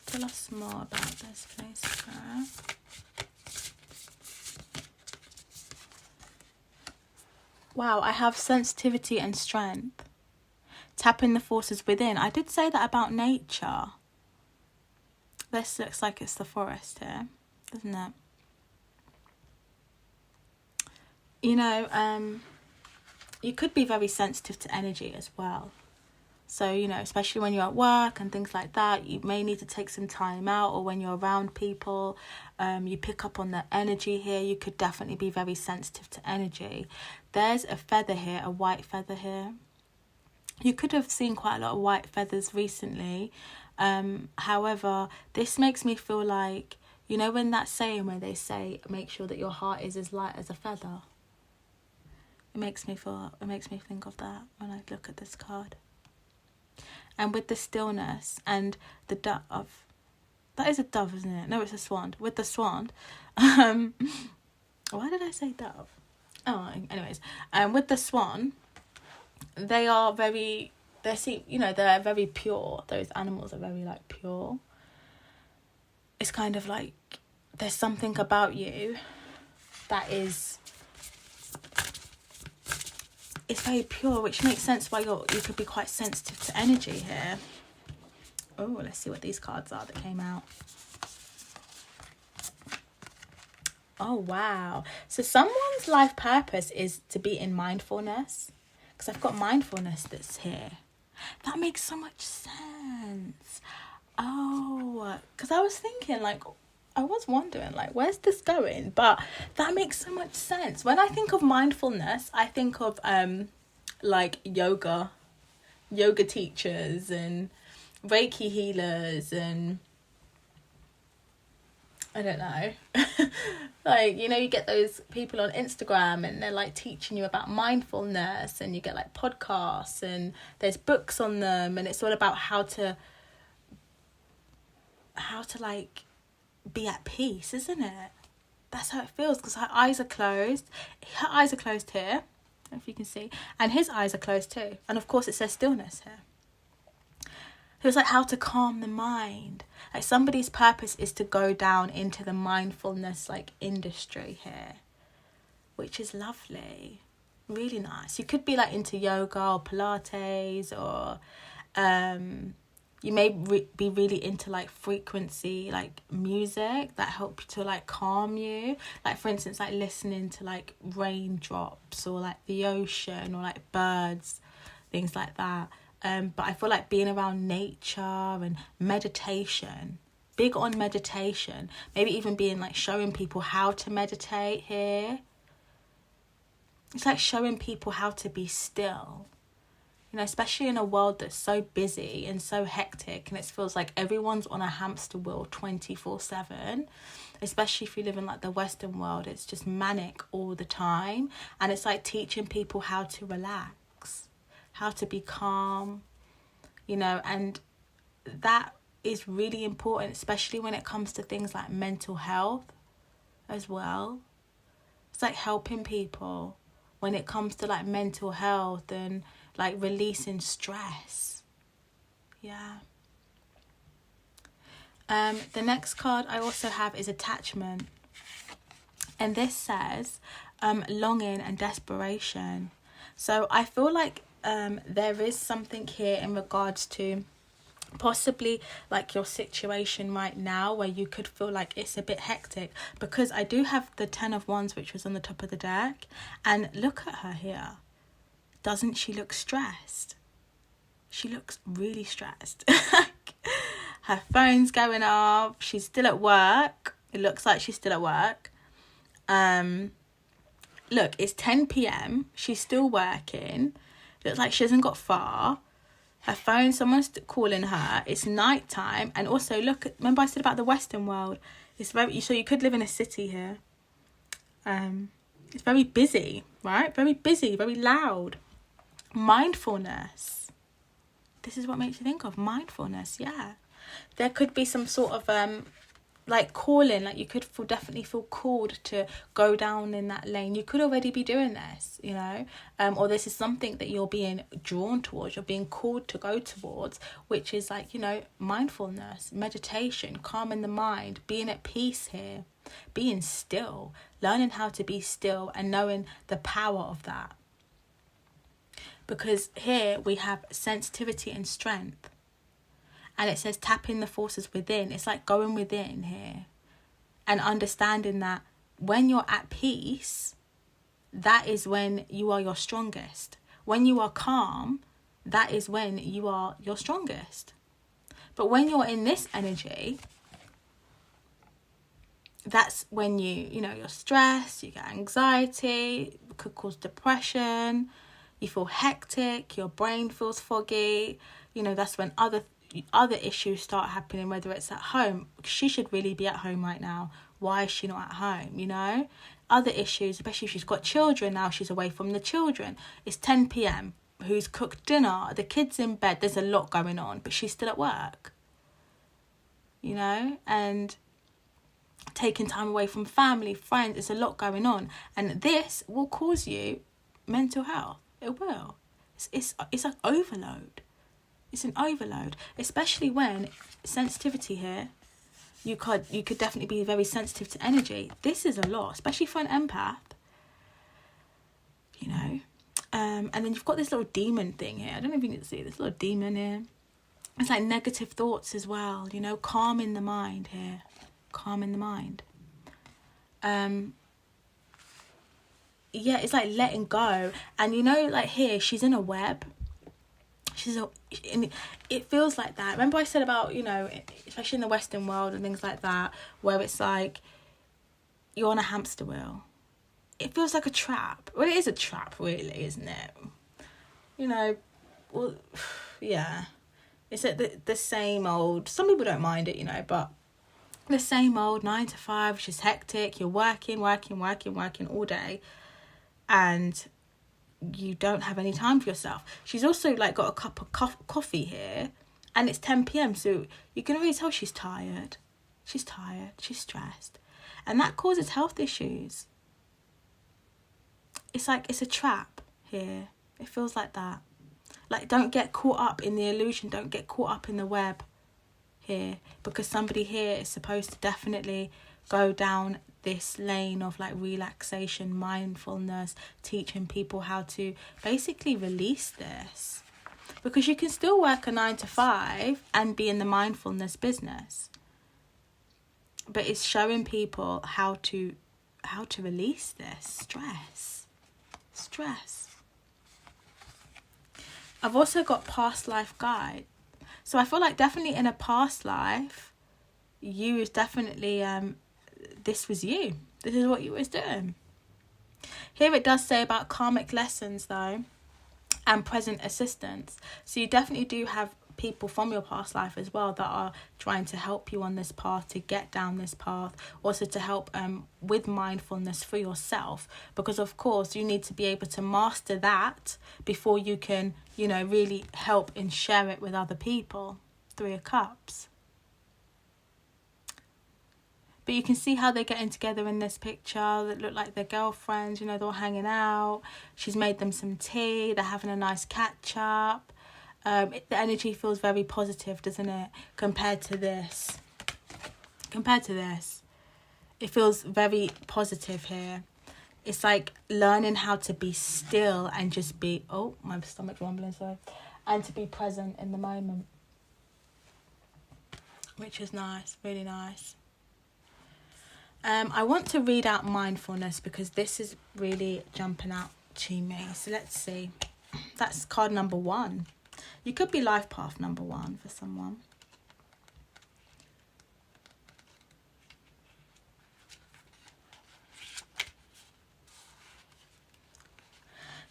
Tell us more about this, please, Spirit. Wow, I have sensitivity and strength. Tapping the forces within. I did say that about nature. This looks like it's the forest here, doesn't it? You know, you could be very sensitive to energy as well. So, you know, especially when you're at work and things like that, you may need to take some time out, or when you're around people, you pick up on the energy here. You could definitely be very sensitive to energy. There's a feather here, a white feather here. You could have seen quite a lot of white feathers recently. However, this makes me feel like, you know, when that saying where they say, make sure that your heart is as light as a feather. It makes me think of that when I look at this card. And with the stillness and the dove, that is a dove, isn't it? No, it's a swan. With the swan, why did I say dove? Oh, anyways, with the swan, they are very, they're very pure. Those animals are very like pure. It's kind of like there's something about you that is, it's very pure, which makes sense why you could be quite sensitive to energy here. Oh, let's see what these cards are that came out. Oh, wow. So someone's life purpose is to be in mindfulness. Because I've got mindfulness that's here. That makes so much sense. Oh, because I was thinking, like, I was wondering, like, where's this going? But that makes so much sense. When I think of mindfulness, I think of, like, yoga teachers and Reiki healers and I don't know. Like, you know, you get those people on Instagram and they're like teaching you about mindfulness, and you get like podcasts and there's books on them, and it's all about how to like be at peace, isn't it? That's how it feels, because her eyes are closed. Her eyes are closed here, I don't know if you can see, and his eyes are closed too. And of course it says stillness here. It was like how to calm the mind. Like somebody's purpose is to go down into the mindfulness like industry here, which is lovely, really nice. You could be like into yoga or Pilates, or you may be really into like frequency, like music that helps to like calm you. Like for instance, like listening to like raindrops or like the ocean or like birds, things like that. But I feel like being around nature and meditation, big on meditation, maybe even being like showing people how to meditate here. It's like showing people how to be still, you know, especially in a world that's so busy and so hectic, and it feels like everyone's on a hamster wheel 24/7, especially if you live in like the Western world. It's just manic all the time, and it's like teaching people how to relax, how to be calm, you know, and that is really important, especially when it comes to things like mental health as well. It's like helping people when it comes to like mental health and like releasing stress. Yeah. The next card I also have is attachment, and this says longing and desperation. So I feel like there is something here in regards to possibly like your situation right now where you could feel like it's a bit hectic, because I do have the 10 of Wands, which was on the top of the deck, and look at her here. Doesn't she look stressed? She looks really stressed. Her phone's going off. She's still at work. It looks like she's still at work. Look, it's 10 p.m. She's still working. Looks like she hasn't got far. Her phone, someone's calling her. It's night time. And also, look, remember I said about the Western world? It's very, so you could live in a city here. It's very busy, right? Very busy, very loud. Mindfulness. This is what makes you think of mindfulness, yeah. There could be some sort of like calling, like you could definitely feel called to go down in that lane. You could already be doing this, you know, or this is something that you're being drawn towards, you're being called to go towards, which is like, you know, mindfulness, meditation, calming the mind, being at peace here, being still, learning how to be still and knowing the power of that. Because here we have sensitivity and strength. And it says tapping the forces within. It's like going within here and understanding that when you're at peace, that is when you are your strongest. When you are calm, that is when you are your strongest. But when you're in this energy, that's when you're stressed, you get anxiety, it could cause depression, You feel hectic, your brain feels foggy. You know, that's when other issues start happening, whether it's at home. She should really be at home right now. Why is she not at home, you know? Other issues, especially if she's got children now, she's away from the children. It's 10 p.m. Who's cooked dinner? The kid's in bed. There's a lot going on, but she's still at work, you know? And taking time away from family, friends, there's a lot going on. And this will cause you mental health. It will. It's like overload. It's an overload, especially when sensitivity here. You could definitely be very sensitive to energy. This is a lot, especially for an empath. You know, and then you've got this little demon thing here. I don't know if you can see this little demon here. It's like negative thoughts as well. You know, calming the mind here, calming the mind. Yeah, it's like letting go. And you know, like here, she's in a web. It feels like that. Remember I said about, you know, especially in the Western world and things like that, where it's like you're on a hamster wheel. It feels like a trap. Well, it is a trap, really, isn't it? You know, well, yeah. It's like the same old, some people don't mind it, you know, but the same old 9 to 5, which is hectic. You're working all day, and you don't have any time for yourself. She's also like got a cup of coffee here, and it's 10 p.m, so you can already tell she's tired, she's stressed, and that causes health issues. It's like it's a trap here. It feels like that. Like, don't get caught up in the illusion, don't get caught up in the web here, because somebody here is supposed to definitely go down this lane of like relaxation, mindfulness, teaching people how to basically release this, because you can still work a 9 to 5 and be in the mindfulness business, but it's showing people how to release this stress. I've also got past life guide, so I feel like definitely in a past life you was definitely this was you. This is what you was doing. Here it does say about karmic lessons though, and present assistance. So you definitely do have people from your past life as well that are trying to help you on this path, to get down this path, also to help with mindfulness for yourself, because of course you need to be able to master that before you can, you know, really help and share it with other people. 3 of Cups. But you can see how they're getting together in this picture. That look like they're girlfriends, you know, they're all hanging out. She's made them some tea. They're having a nice catch up. The energy feels very positive, doesn't it? Compared to this. It feels very positive here. It's like learning how to be still and just be... Oh, my stomach's rumbling, sorry. And to be present in the moment. Which is nice, really nice. I want to read out mindfulness because this is really jumping out to me. So let's see. That's card number 1. You could be life path number 1 for someone.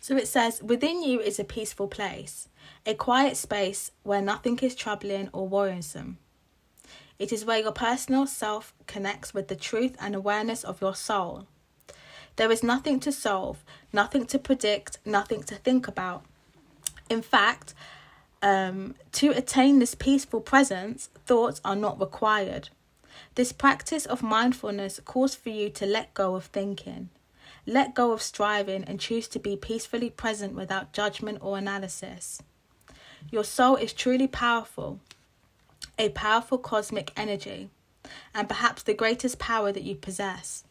So it says, within you is a peaceful place, a quiet space where nothing is troubling or worrisome. It is where your personal self connects with the truth and awareness of your soul. There is nothing to solve, nothing to predict, nothing to think about. In fact, to attain this peaceful presence, thoughts are not required. This practice of mindfulness calls for you to let go of thinking. Let go of striving and choose to be peacefully present without judgment or analysis. Your soul is truly powerful. A powerful cosmic energy, and perhaps the greatest power that you possess.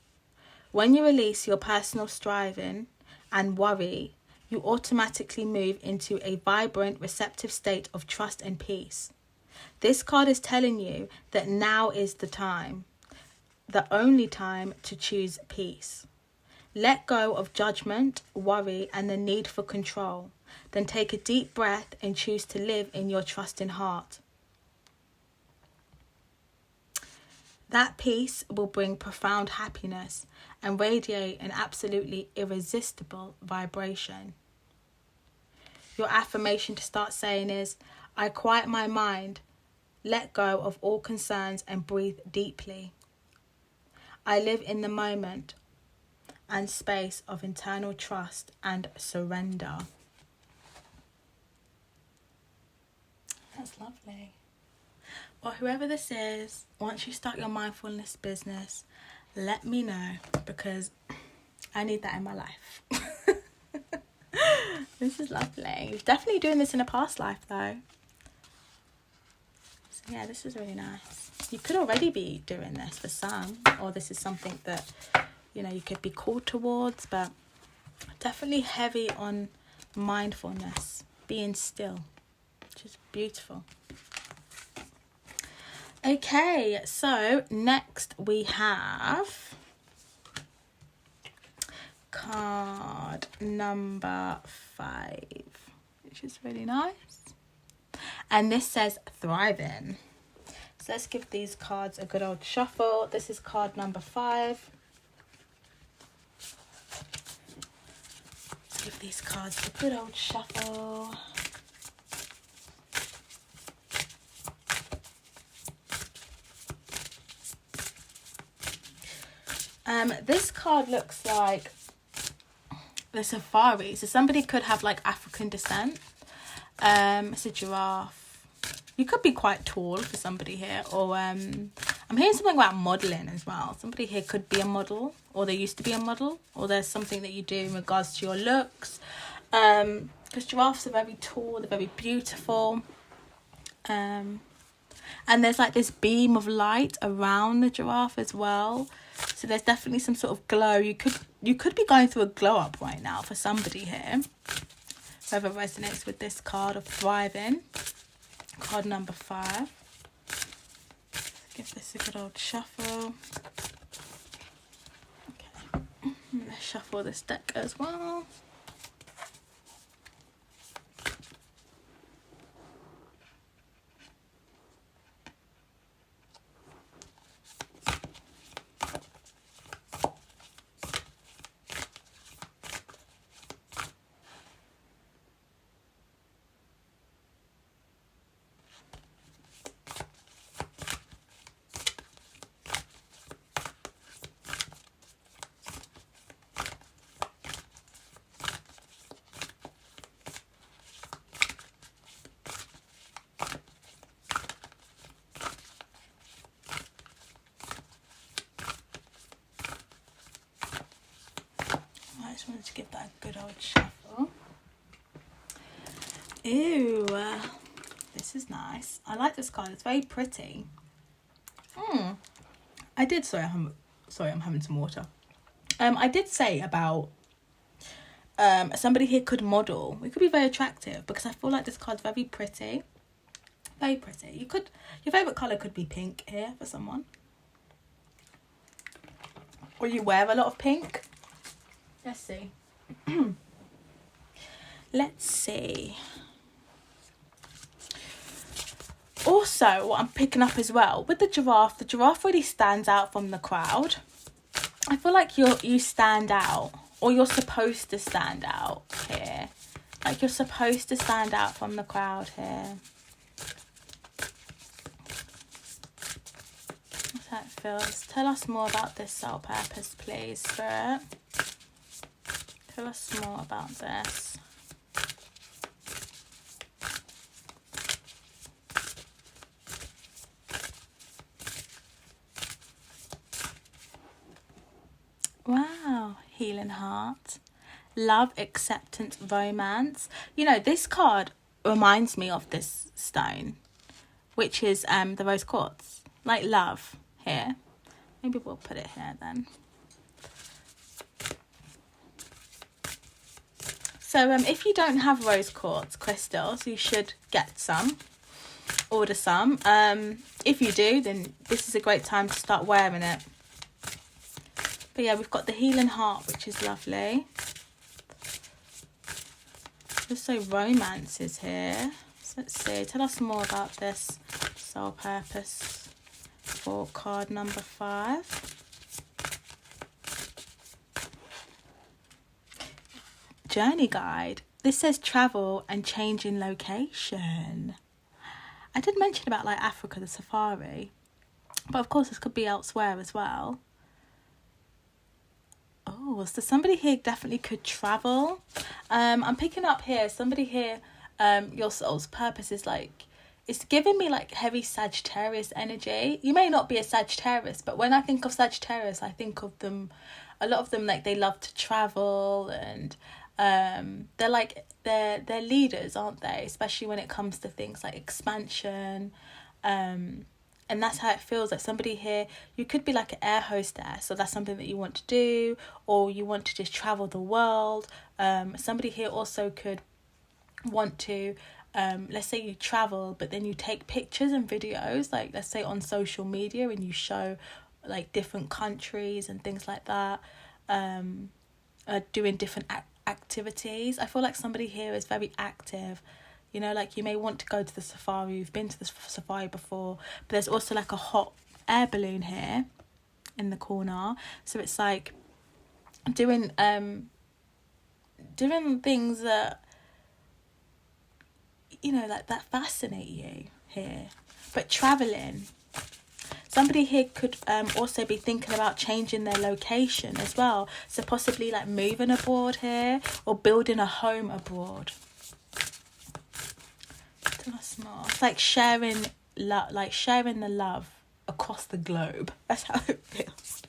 When you release your personal striving and worry, you automatically move into a vibrant, receptive state of trust and peace. This card is telling you that now is the time, the only time to choose peace. Let go of judgment, worry, and the need for control. Then take a deep breath and choose to live in your trusting heart. That peace will bring profound happiness and radiate an absolutely irresistible vibration. your affirmation to start saying is, I quiet my mind, let go of all concerns and breathe deeply. I live in the moment and space of internal trust and surrender. That's lovely. Well, whoever this is, once you start your mindfulness business, let me know, because I need that in my life. This is lovely. You're definitely doing this in a past life though. So yeah, this is really nice. You could already be doing this for some, or this is something that, you know, you could be called towards, but definitely heavy on mindfulness, being still, which is beautiful. Okay, so next we have card number 5, which is really nice. And this says Thriving. So let's give these cards a good old shuffle. This is card number 5. Let's give these cards a good old shuffle. This card looks like the Safari. So somebody could have like African descent. It's a giraffe. You could be quite tall for somebody here. Or I'm hearing something about modelling as well. Somebody here could be a model, or they used to be a model, or there's something that you do in regards to your looks. Because giraffes are very tall, they're very beautiful. And there's like this beam of light around the giraffe as well. So there's definitely some sort of glow. You could be going through a glow up right now for somebody here. Whoever resonates with this card of Thriving. Card number 5. Let's give this a good old shuffle. Okay. Let's shuffle this deck as well. I just wanted to give that a good old shuffle. Ew, this is nice. I like this card. It's very pretty. I did. Sorry, I'm having some water. I did say about somebody here could model. It could be very attractive, because I feel like this card's very pretty. Very pretty. Your favourite colour could be pink here for someone. Or you wear a lot of pink. Let's see. Let's see. Also, what I'm picking up as well, with the giraffe really stands out from the crowd. I feel like you stand out, or you're supposed to stand out here. Like you're supposed to stand out from the crowd here. That's how it feels. Tell us more about this soul purpose, please, Spirit. Tell us more about this. Wow, healing heart, love, acceptance, romance. You know, this card reminds me of this stone, which is the rose quartz, like love here. Maybe we'll put it here then. So if you don't have rose quartz crystals, you should get some, order some. If you do, then this is a great time to start wearing it. But yeah, we've got the healing heart, which is lovely. Also romances here. So let's see, tell us more about this soul purpose for card number 5. Journey guide. this says travel and change in location. I did mention about like Africa, the safari, but of course this could be elsewhere as well. Oh, so somebody here definitely could travel. I'm picking up here, somebody here, your soul's purpose is like, it's giving me like heavy Sagittarius energy. You may not be a Sagittarius, but when I think of Sagittarius, I think of them, a lot of them, like they love to travel, and they're like, they're leaders, aren't they? Especially when it comes to things like expansion. And that's how it feels. Like somebody here, you could be like an air hostess, so that's something that you want to do, or you want to just travel the world. Somebody here also could want to, let's say you travel, but then you take pictures and videos, like let's say on social media, and you show like different countries and things like that, doing different activities. I feel like somebody here is very active. You know, like you may want to go to the safari, you've been to the safari before, but there's also like a hot air balloon here in the corner. So it's like doing things that, you know, like that fascinate you here. But traveling. Somebody here could also be thinking about changing their location as well. So possibly like moving abroad here, or building a home abroad. It's like sharing the love across the globe. That's how it feels.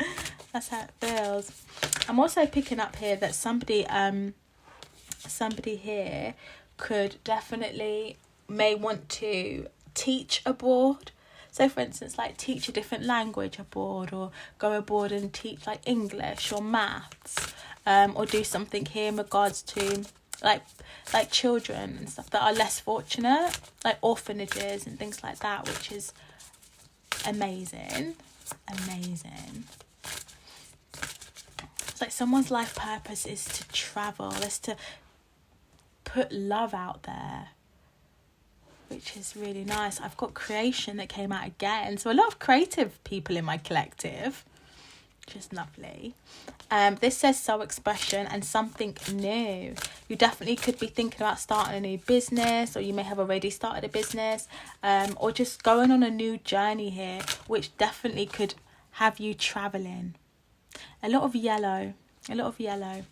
That's how it feels. I'm also picking up here that somebody here could definitely may want to teach abroad. So for instance, like teach a different language abroad, or go abroad and teach like English or maths, or do something here in regards to like children and stuff that are less fortunate, like orphanages and things like that, which is amazing. It's like someone's life purpose is to travel, is to put love out there, which is really nice. I've got creation that came out again, so a lot of creative people in my collective, which is lovely. This says soul expression and something new. You definitely could be thinking about starting a new business, or you may have already started a business, or just going on a new journey here, which definitely could have you traveling. A lot of yellow. The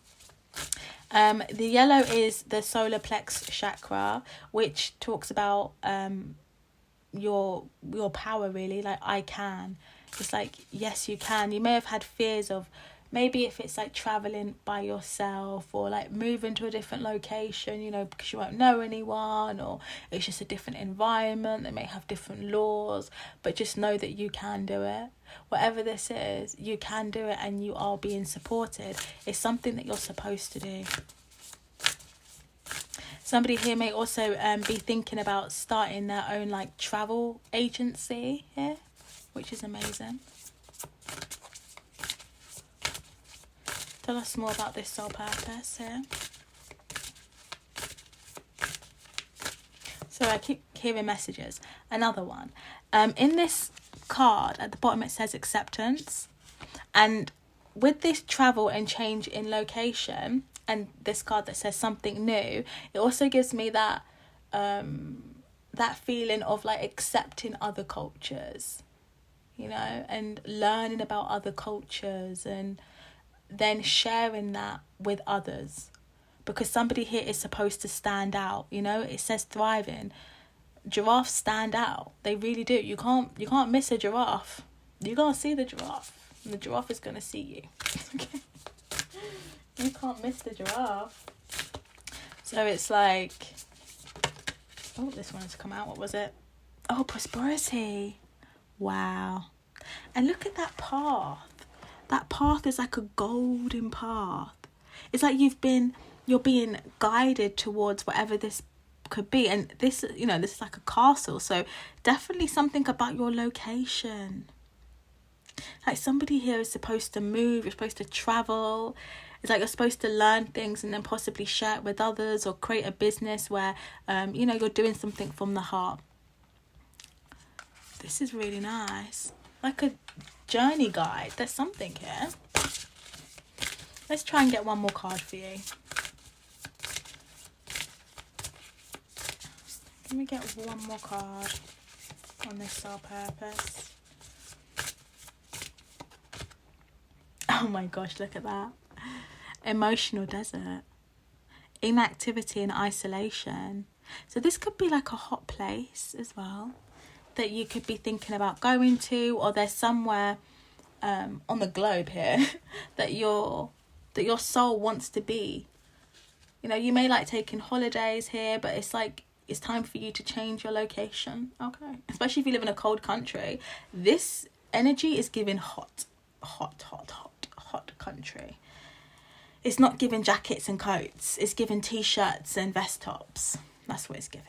yellow is the solar plex chakra, which talks about your power, really, like I can. It's like, yes, you can. You may have had fears of, maybe if it's like traveling by yourself, or like moving to a different location, you know, because you won't know anyone, or it's just a different environment, they may have different laws, but just know that you can do it. Whatever this is, you can do it, and you are being supported. It's something that you're supposed to do. Somebody here may also be thinking about starting their own like travel agency here, which is amazing. Tell us more about this soul purpose here. So I keep hearing messages. Another one. In this card at the bottom it says acceptance, and with this travel and change in location, and this card that says something new, it also gives me that that feeling of like accepting other cultures, you know, and learning about other cultures, and then sharing that with others, because somebody here is supposed to stand out. You know, it says thriving. Giraffes stand out. They really do. You can't miss a giraffe. You gotta see the giraffe, and the giraffe is gonna see you. Okay, you can't miss the giraffe. So it's like, oh, this one has come out. What was it? Oh, prosperity. Wow. And look at that path. That path is like a golden path. It's like you're being guided towards whatever this could be. And this, you know, this is like a castle. So definitely something about your location. Like somebody here is supposed to move. You're supposed to travel. It's like you're supposed to learn things and then possibly share it with others, or create a business where, you know, you're doing something from the heart. This is really nice. Like a journey guide. There's something here. Let's try and get one more card for you. Let me get one more card on this soul purpose. Oh my gosh, look at that. Emotional desert. Inactivity and isolation. So this could be like a hot place as well that you could be thinking about going to, or there's somewhere on the globe here that your soul wants to be. You know, you may like taking holidays here, but it's like it's time for you to change your location. Okay, especially if you live in a cold country. This energy is giving hot country. It's not giving jackets and coats. It's giving t-shirts and vest tops. That's what it's giving.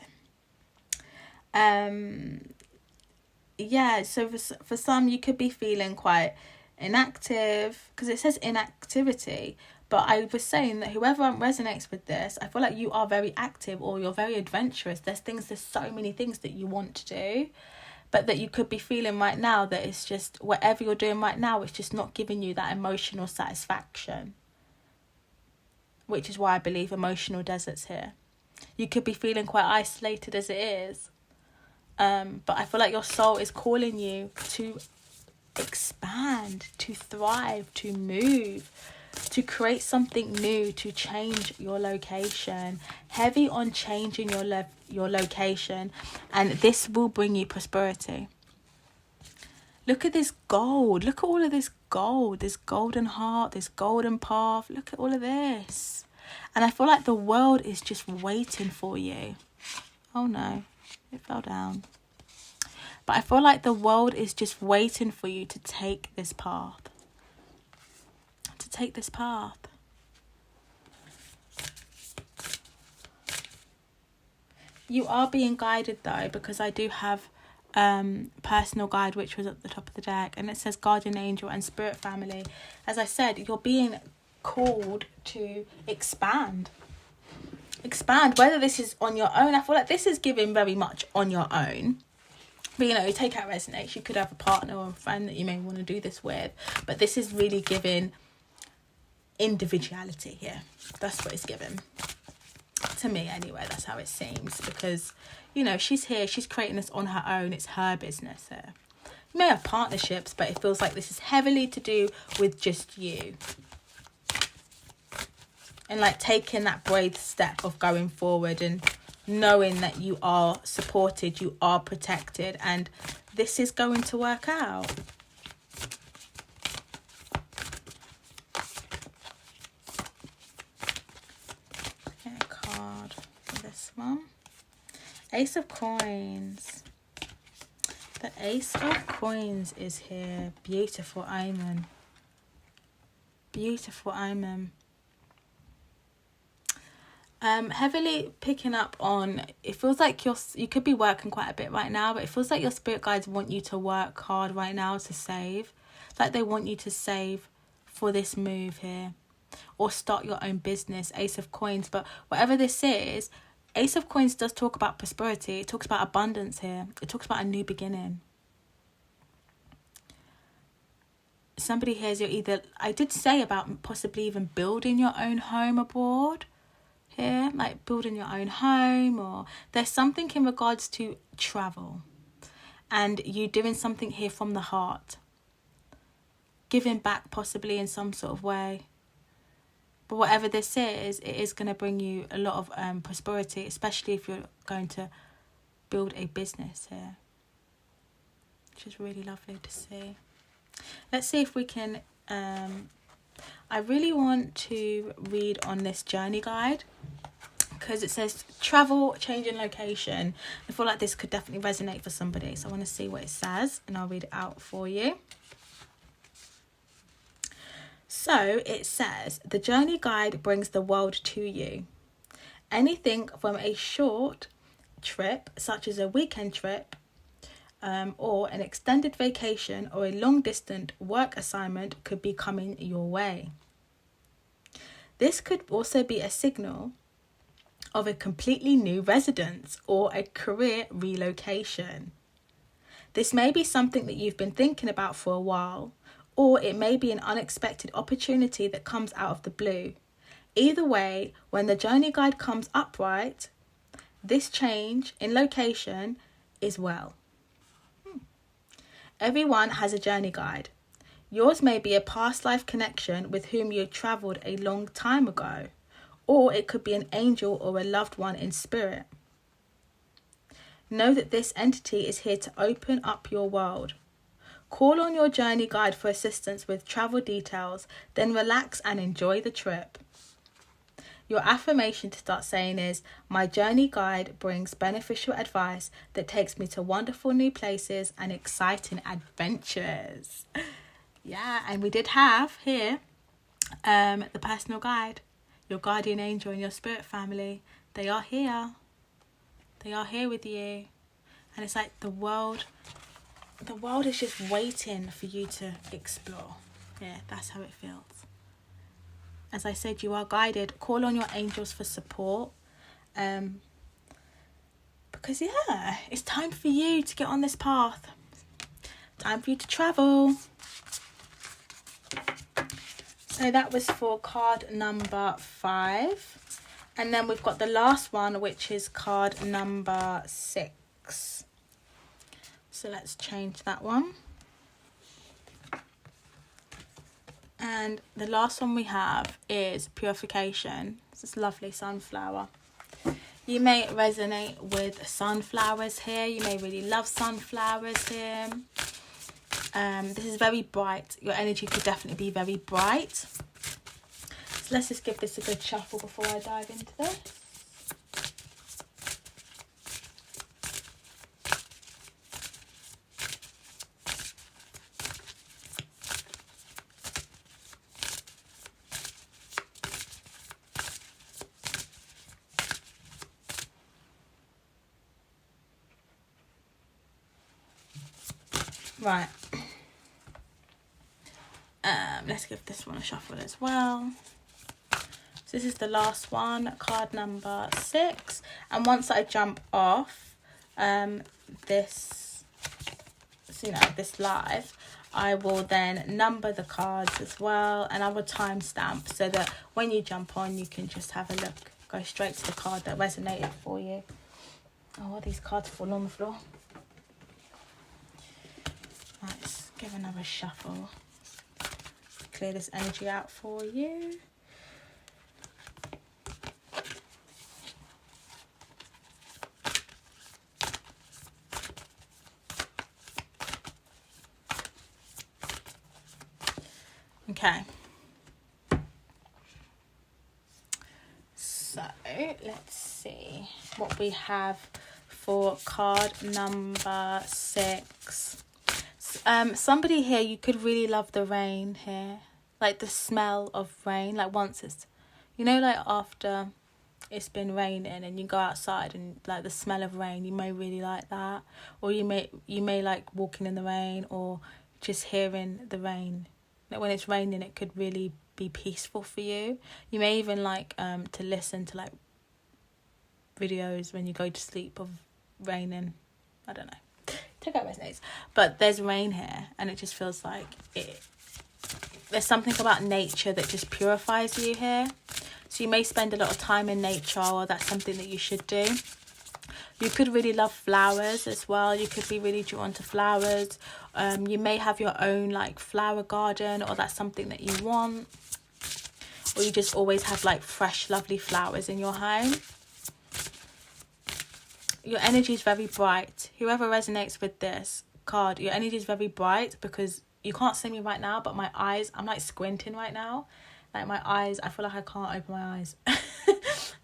Yeah, so for some, you could be feeling quite inactive, because it says inactivity. But I was saying that whoever resonates with this, I feel like you are very active, or you're very adventurous. There's so many things that you want to do, but that you could be feeling right now that it's just, whatever you're doing right now, it's just not giving you that emotional satisfaction. Which is why I believe emotional desert's here. You could be feeling quite isolated as it is. But I feel like your soul is calling you to expand, to thrive, to move, to create something new, to change your location. Heavy on changing your location, and this will bring you prosperity. Look at this gold. Look at all of this gold, this golden heart, this golden path. Look at all of this. And I feel like the world is just waiting for you. Oh no, it fell down. But I feel like the world is just waiting for you to take this path. To take this path. You are being guided though, because I do have personal guide, which was at the top of the deck, and it says guardian angel and spirit family. As I said, you're being called to expand, whether this is on your own. I feel like this is giving very much on your own, but you know, take out resonates. You could have a partner or a friend that you may want to do this with, but this is really giving individuality here. That's what it's given to me anyway. That's how it seems, because you know, she's here, she's creating this on her own. It's her business here. You may have partnerships, but it feels like this is heavily to do with just you. And like taking that brave step of going forward and knowing that you are supported, you are protected, and this is going to work out. Get a card for this one. Ace of Coins. The Ace of Coins is here. Beautiful omen. Beautiful omen. Heavily picking up on, it feels like you could be working quite a bit right now, but it feels like your spirit guides want you to work hard right now to save. It's like they want you to save for this move here, or start your own business. Ace of Coins. But whatever this is, Ace of Coins does talk about prosperity. It talks about abundance here. It talks about a new beginning. Somebody here is either, I did say about possibly even building your own home abroad here, like building your own home, or there's something in regards to travel and you doing something here from the heart, giving back possibly in some sort of way. But whatever this is, it is going to bring you a lot of prosperity, especially if you're going to build a business here, which is really lovely to see. Let's see if we can, I really want to read on this journey guide, because it says travel, changing location. I feel like this could definitely resonate for somebody. So I want to see what it says, and I'll read it out for you. So it says, the journey guide brings the world to you. Anything from a short trip, such as a weekend trip, or an extended vacation, or a long distance work assignment could be coming your way. This could also be a signal of a completely new residence or a career relocation. This may be something that you've been thinking about for a while, or it may be an unexpected opportunity that comes out of the blue. Either way, when the journey guide comes upright, This change in location is well. Everyone has a journey guide. Yours may be a past life connection with whom you travelled a long time ago, or it could be an angel or a loved one in spirit. Know that this entity is here to open up your world. Call on your journey guide for assistance with travel details, then relax and enjoy the trip. Your affirmation to start saying is, my journey guide brings beneficial advice that takes me to wonderful new places and exciting adventures. Yeah, and we did have here the personal guide, your guardian angel and your spirit family. They are here. They are here with you. And it's like the world is just waiting for you to explore. Yeah, that's how it feels. As I said, you are guided. Call on your angels for support. Because, yeah, it's time for you to get on this path. Time for you to travel. So that was for card number 5. And then we've got the last one, which is card number 6. So let's change that one. And the last one we have is Purification. It's this lovely sunflower. You may resonate with sunflowers here. You may really love sunflowers here. This is very bright. Your energy could definitely be very bright. So let's just give this a good shuffle before I dive into this. Right. Let's give this one a shuffle as well. So this is the last one, card number 6. And once I jump off this live, I will then number the cards as well, and I will timestamp so that when you jump on, you can just have a look, go straight to the card that resonated for you. Oh, these cards fall on the floor. Right, let's give another shuffle. Clear this energy out for you. Okay. So let's see what we have for card number 6. Somebody here, you could really love the rain here, like the smell of rain, like once it's, like after it's been raining and you go outside and like the smell of rain, you may really like that. Or you may like walking in the rain or just hearing the rain. Like when it's raining, it could really be peaceful for you. You may even like to listen to like videos when you go to sleep of raining. I don't know. Take out resonates. But there's rain here and it just feels like there's something about nature that just purifies you here. So you may spend a lot of time in nature, or that's something that you should do. You could really love flowers as well. You could be really drawn to flowers. You may have your own like flower garden, or that's something that you want. Or you just always have like fresh, lovely flowers in your home. Your energy is very bright. Whoever resonates with this card, your energy is very bright, because you can't see me right now, but my eyes, I'm like squinting right now. Like my eyes, I feel like I can't open my eyes.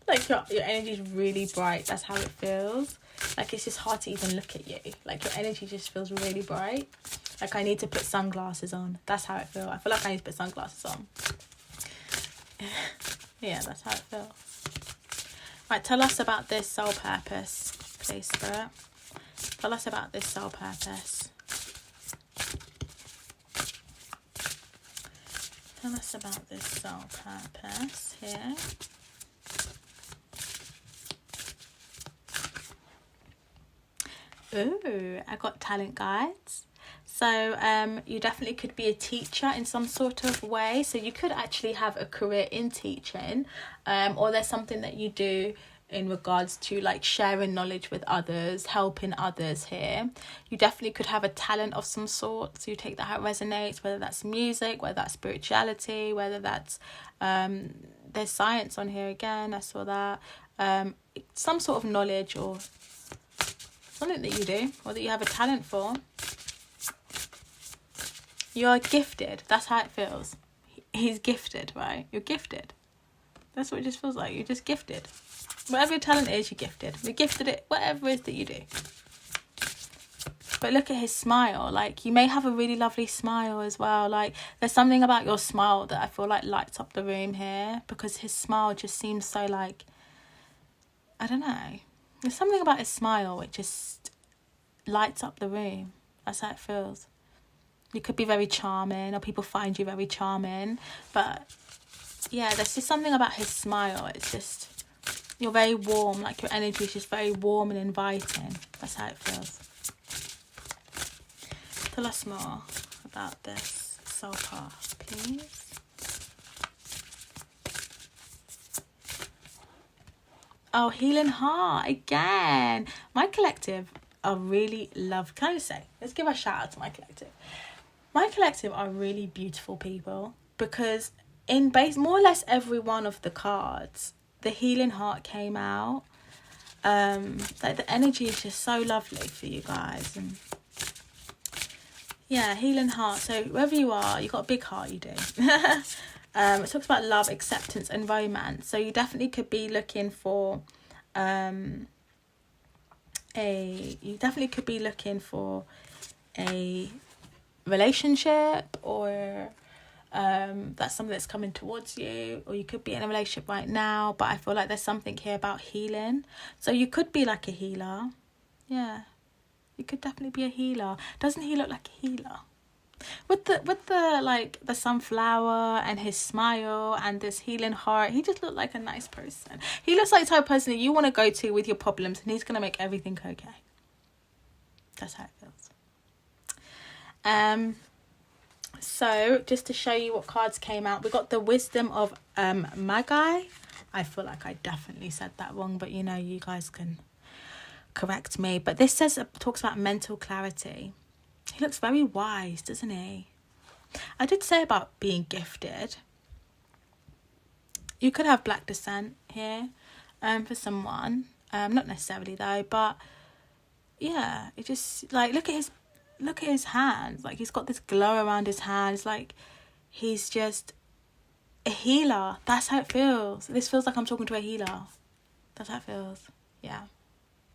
Like your energy is really bright. That's how it feels. Like it's just hard to even look at you. Like your energy just feels really bright. Like I need to put sunglasses on. That's how it feels. I feel like I need to put sunglasses on. Yeah, that's how it feels. Right, tell us about this soul purpose, please, Spirit. Tell us about this soul purpose. Tell us about this soul purpose here. Ooh, I got talent guides. So you definitely could be a teacher in some sort of way. So you could actually have a career in teaching, or there's something that you do in regards to like sharing knowledge with others, helping others here. You definitely could have a talent of some sort, so you take that how it resonates, whether that's music, whether that's spirituality, whether that's there's science on here again, I saw that, some sort of knowledge or something that you do or that you have a talent for. You are gifted. That's how it feels. He's gifted, right? You're gifted. That's what it just feels like. You're just gifted. Whatever your talent is, you're gifted. You're gifted at whatever it is that you do. But look at his smile. Like, you may have a really lovely smile as well. Like, there's something about your smile that I feel like lights up the room here, because his smile just seems so like, I don't know. There's something about his smile which just lights up the room. That's how it feels. You could be very charming, or people find you very charming. But yeah, there's just something about his smile. It's just, you're very warm. Like, your energy is just very warm and inviting. That's how it feels. Tell us more about this soul path, please. Oh, healing heart again. My collective are really love. Can I just say, let's give a shout out to my collective. My collective are really beautiful people, because in more or less every one of the cards, the healing heart came out. Like, the energy is just so lovely for you guys. And yeah, healing heart. So wherever you are, you've got a big heart, you do. It talks about love, acceptance and romance. So you definitely could be looking for a relationship, or that's something that's coming towards you, or you could be in a relationship right now. But I feel like there's something here about healing. So you could be like a healer. Yeah, you could definitely be a healer. Doesn't he look like a healer? With the like the sunflower and his smile and this healing heart, he just looked like a nice person. He looks like the type of person that you want to go to with your problems, and he's gonna make everything okay. That's how it feels. So just to show you what cards came out, we got the wisdom of Magi. I feel like I definitely said that wrong, but you know, you guys can correct me. But this talks about mental clarity. He looks very wise, doesn't he? I did say about being gifted. You could have black descent here for someone. Not necessarily though, but yeah, it just, like, look at his hands. Like, he's got this glow around his hands. Like, he's just a healer. That's how it feels. This feels like I'm talking to a healer. That's how it feels. Yeah.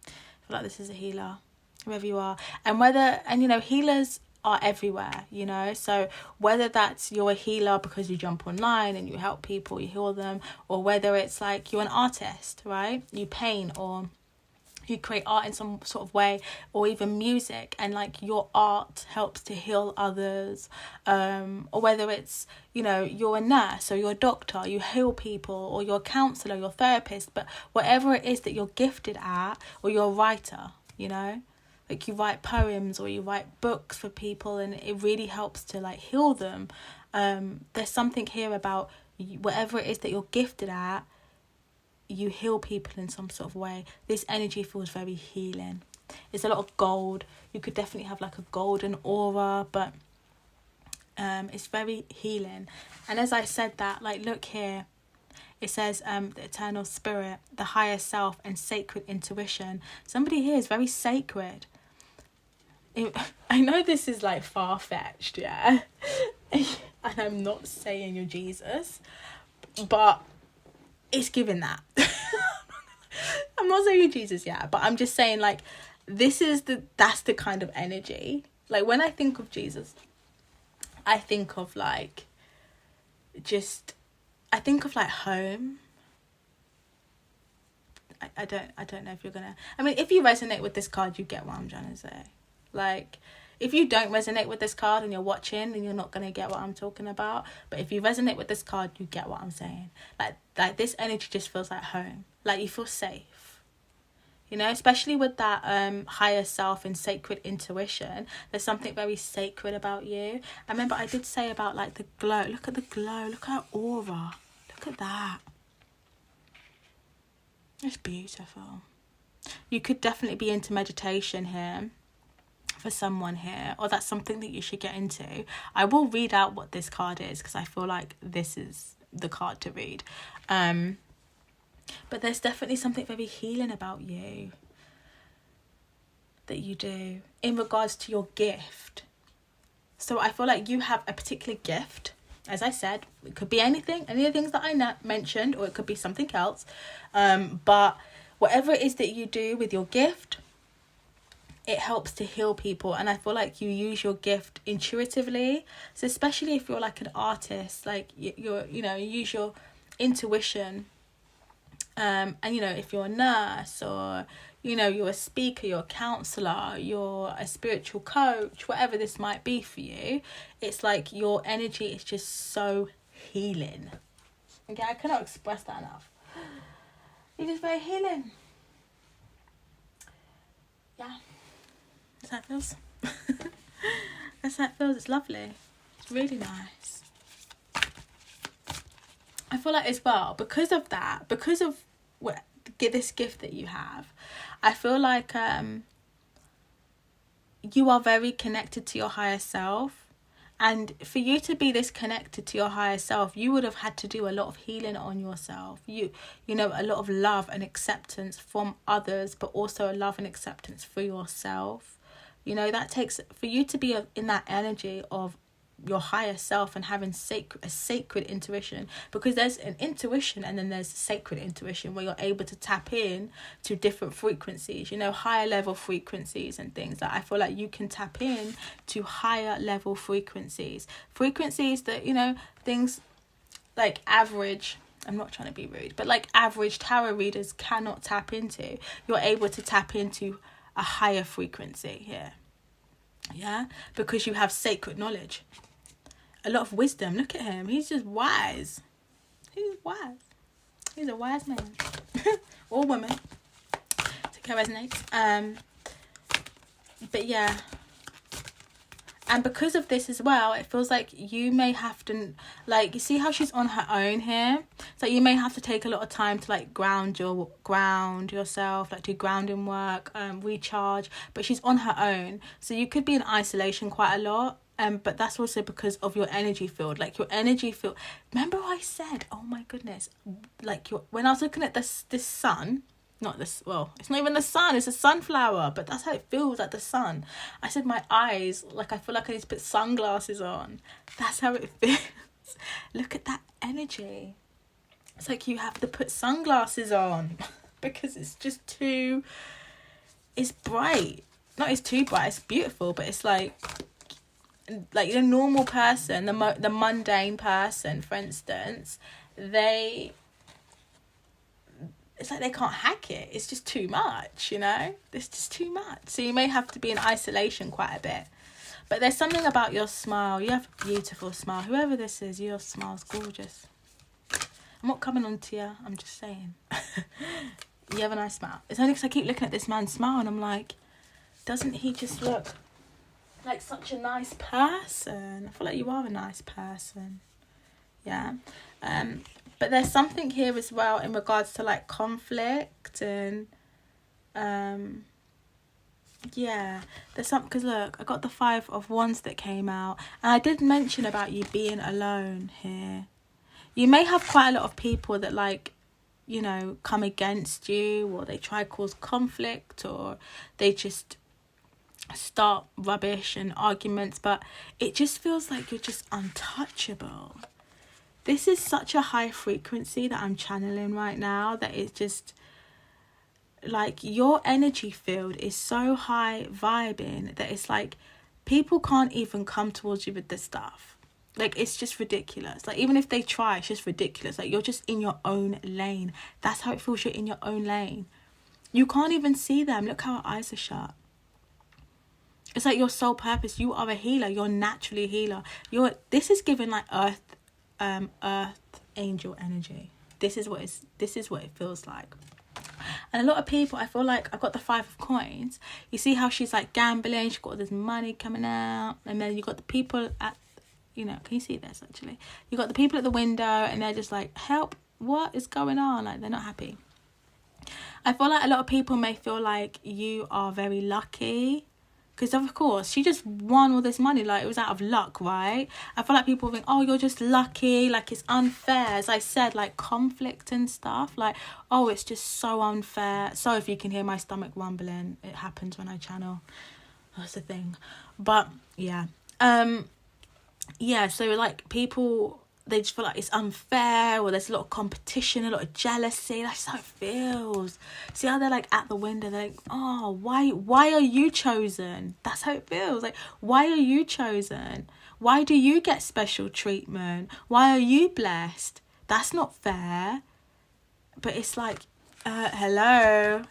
I feel like this is a healer, wherever you are. And you know, healers are everywhere, you know. So whether that's you're a healer because you jump online and you help people, you heal them, or whether it's like you're an artist, right? You paint, or you create art in some sort of way, or even music, and like your art helps to heal others, or whether it's, you know, you're a nurse or you're a doctor, you heal people, or you're a counsellor, you're a therapist, but whatever it is that you're gifted at, or you're a writer, you know, like you write poems or you write books for people, and it really helps to like heal them. There's something here about whatever it is that you're gifted at, you heal people in some sort of way. This energy feels very healing. It's a lot of gold. You could definitely have like a golden aura, but it's very healing. And as I said that, like, look here, it says the eternal spirit, the higher self and sacred intuition. Somebody here is very sacred. I know this is like far-fetched, yeah, and I'm not saying you're Jesus, but it's given that. I'm not saying you're Jesus, yeah, but I'm just saying, like, that's the kind of energy. Like, when I think of Jesus, I think of like home. I don't know if you're gonna, I mean, if you resonate with this card, you get what I'm trying to say. Like, if you don't resonate with this card and you're watching, then you're not going to get what I'm talking about. But if you resonate with this card, you get what I'm saying. Like this energy just feels like home. Like, you feel safe. You know, especially with that higher self and sacred intuition. There's something very sacred about you. I remember I did say about like the glow. Look at the glow. Look at her aura. Look at that. It's beautiful. You could definitely be into meditation here for someone here, or that's something that you should get into. I will read out what this card is because I feel like this is the card to read. But there's definitely something very healing about you that you do in regards to your gift. So I feel like you have a particular gift. As I said, it could be anything, any of the things that I mentioned, or it could be something else. But whatever it is that you do with your gift, it helps to heal people. And I feel like you use your gift intuitively. So especially if you're like an artist, like you use your intuition. And if you're a nurse, or you're a speaker, you're a counselor, you're a spiritual coach, whatever this might be for you, it's like your energy is just so healing. Okay, I cannot express that enough. You're just very healing. Yeah, that's how it feels. That's how it feels. It's lovely. It's really nice. I feel like as well, because of this gift that you have, I feel like you are very connected to your higher self. And for you to be this connected to your higher self, you would have had to do a lot of healing on yourself. A lot of love and acceptance from others, but also a love and acceptance for yourself. That takes, for you to be in that energy of your higher self and having a sacred intuition, because there's an intuition and then there's sacred intuition where you're able to tap in to different frequencies, higher level frequencies and things. Like I feel like you can tap in to higher level frequencies that things like average, I'm not trying to be rude, but like average tarot readers cannot tap into. You're able to tap into a higher frequency here, because you have sacred knowledge, a lot of wisdom. Look at him, he's just wise. He's a wise man. Or woman, take care, resonates. But yeah, and because of this as well, it feels like you may have to, like, you see how she's on her own here, so you may have to take a lot of time to like ground yourself, like do grounding work, recharge. But she's on her own, so you could be in isolation quite a lot. But that's also because of your energy field. Like your energy field, remember I said, oh my goodness, like when I was looking at this sun, it's not even the sun, it's a sunflower, but that's how it feels, like the sun. I said my eyes, like I feel like I need to put sunglasses on. That's how it feels. Look at that energy. It's like you have to put sunglasses on because it's just it's bright. Not it's too bright, it's beautiful, but it's like the normal person, the mundane person, for instance, it's like they can't hack it. It's just too much, It's just too much. So you may have to be in isolation quite a bit. But there's something about your smile. You have a beautiful smile. Whoever this is, your smile's gorgeous. I'm not coming on to you. I'm just saying. You have a nice smile. It's only because I keep looking at this man's smile and I'm like, doesn't he just look like such a nice person? I feel like you are a nice person. Yeah. But there's something here as well in regards to like conflict and there's something, because look, I got the 5 of Wands that came out, and I did mention about you being alone here. You may have quite a lot of people that like come against you, or they try to cause conflict, or they just start rubbish and arguments, but it just feels like you're just untouchable. This is such a high frequency that I'm channeling right now, that it's just like your energy field is so high vibing that it's like people can't even come towards you with this stuff. Like, it's just ridiculous. Like, even if they try, it's just ridiculous. Like, you're just in your own lane. That's how it feels. You're in your own lane. You can't even see them. Look how her eyes are shut. It's like your sole purpose. You are a healer. You're naturally a healer. This is giving like earth angel energy. This is what it feels like. And a lot of people, I feel like, I've got the 5 of coins. You see how she's like gambling, she's got all this money coming out, and then you got the people at, can you see this actually? You got the people at the window and they're just like, help, what is going on? Like, they're not happy. I feel like a lot of people may feel like you are very lucky. Because, of course, she just won all this money. Like, it was out of luck, right? I feel like people think, oh, you're just lucky. Like, it's unfair. As I said, like, conflict and stuff. Like, oh, it's just so unfair. So if you can hear my stomach rumbling, it happens when I channel. That's the thing. But, yeah. Yeah, so, like, people, they just feel like it's unfair, or there's a lot of competition, a lot of jealousy. That's how it feels. See how they're like at the window, they're like, oh, why are you chosen? That's how it feels. Like, why are you chosen? Why do you get special treatment? Why are you blessed? That's not fair. But it's like, hello.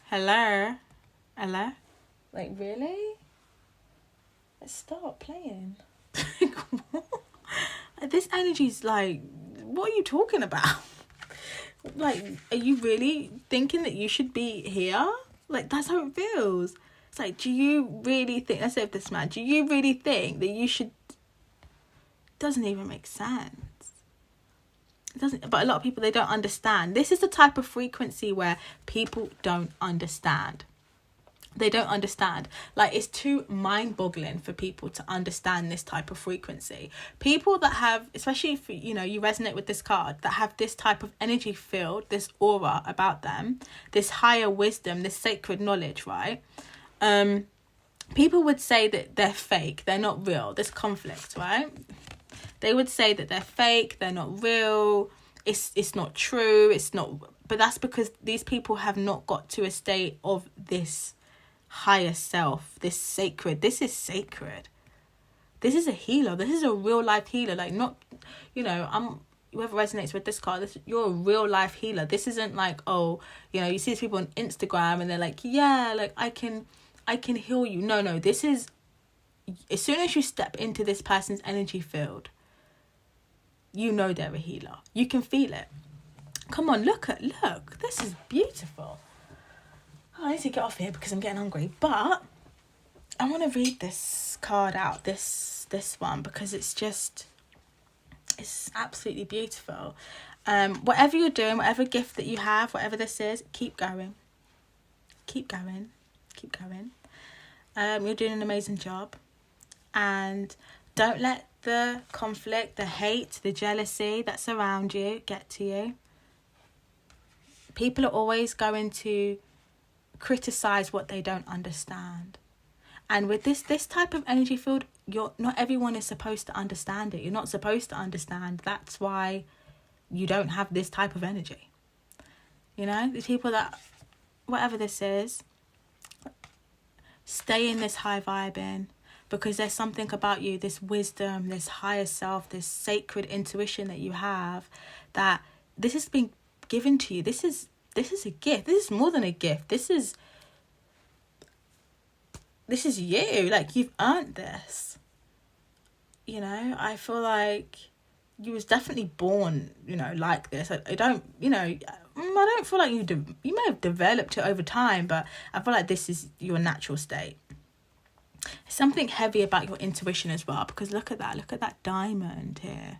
Like, really? Let's start playing. This energy's like, what are you talking about? Like, are you really thinking that you should be here? Like, that's how it feels. It's like, do you really think, let's say if this man, do you really think that you should, doesn't even make sense. It doesn't, but a lot of people, they don't understand. This is the type of frequency where people don't understand. They don't understand. Like, it's too mind-boggling for people to understand this type of frequency. People that have, especially if you resonate with this card, that have this type of energy field, this aura about them, this higher wisdom, this sacred knowledge, right? People would say that they're fake, they're not real. This conflict, right? They would say that they're fake, they're not real, it's not true, it's not. But that's because these people have not got to a state of this higher self, this is sacred. This is a healer. This is a real life healer. Like, not, whoever resonates with this card, you're a real life healer. This isn't like, oh, you see these people on Instagram and they're like, yeah, like I can heal you. No, this is, as soon as you step into this person's energy field, they're a healer. You can feel it. Come on, look, this is beautiful. I need to get off here because I'm getting hungry, but I want to read this card out, this one, because it's absolutely beautiful. Whatever you're doing, whatever gift that you have, whatever this is, keep going. You're doing an amazing job, and don't let the conflict, the hate, the jealousy that's around you get to you. People are always going to criticize what they don't understand, and with this type of energy field, not everyone is supposed to understand it. You're not supposed to understand. That's why you don't have this type of energy. These people that, whatever this is, stay in this high vibing, because there's something about you, this wisdom, this higher self, this sacred intuition that you have, that this has been given to you. This is a gift. This is more than a gift. This is you. Like, you've earned this. I feel like you was definitely born, like this. I don't feel like you may have developed it over time, but I feel like this is your natural state. Something heavy about your intuition as well, because look at that diamond here.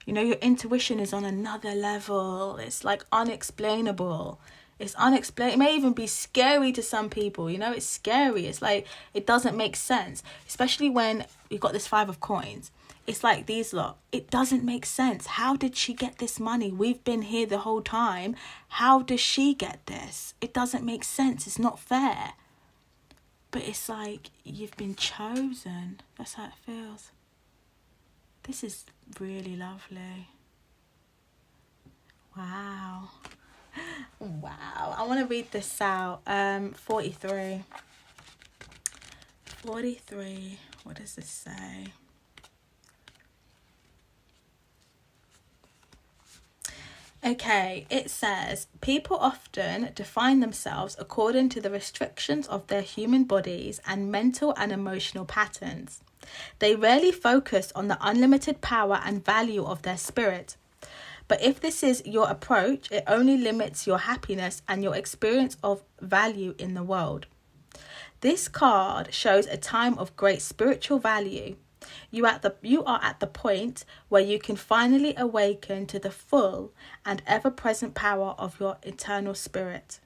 Your intuition is on another level. It's like unexplainable. It's unexplainable. It may even be scary to some people. It's scary. It's like, it doesn't make sense. Especially when you've got this 5 of coins. It's like these lot. It doesn't make sense. How did she get this money? We've been here the whole time. How does she get this? It doesn't make sense. It's not fair. But it's like, you've been chosen. That's how it feels. This is really lovely. Wow. I want to read this out. 43. What does this say? Okay, it says, people often define themselves according to the restrictions of their human bodies and mental and emotional patterns. They rarely focus on the unlimited power and value of their spirit. But if this is your approach, it only limits your happiness and your experience of value in the world. This card shows a time of great spiritual value. You are at the point where you can finally awaken to the full and ever-present power of your eternal spirit.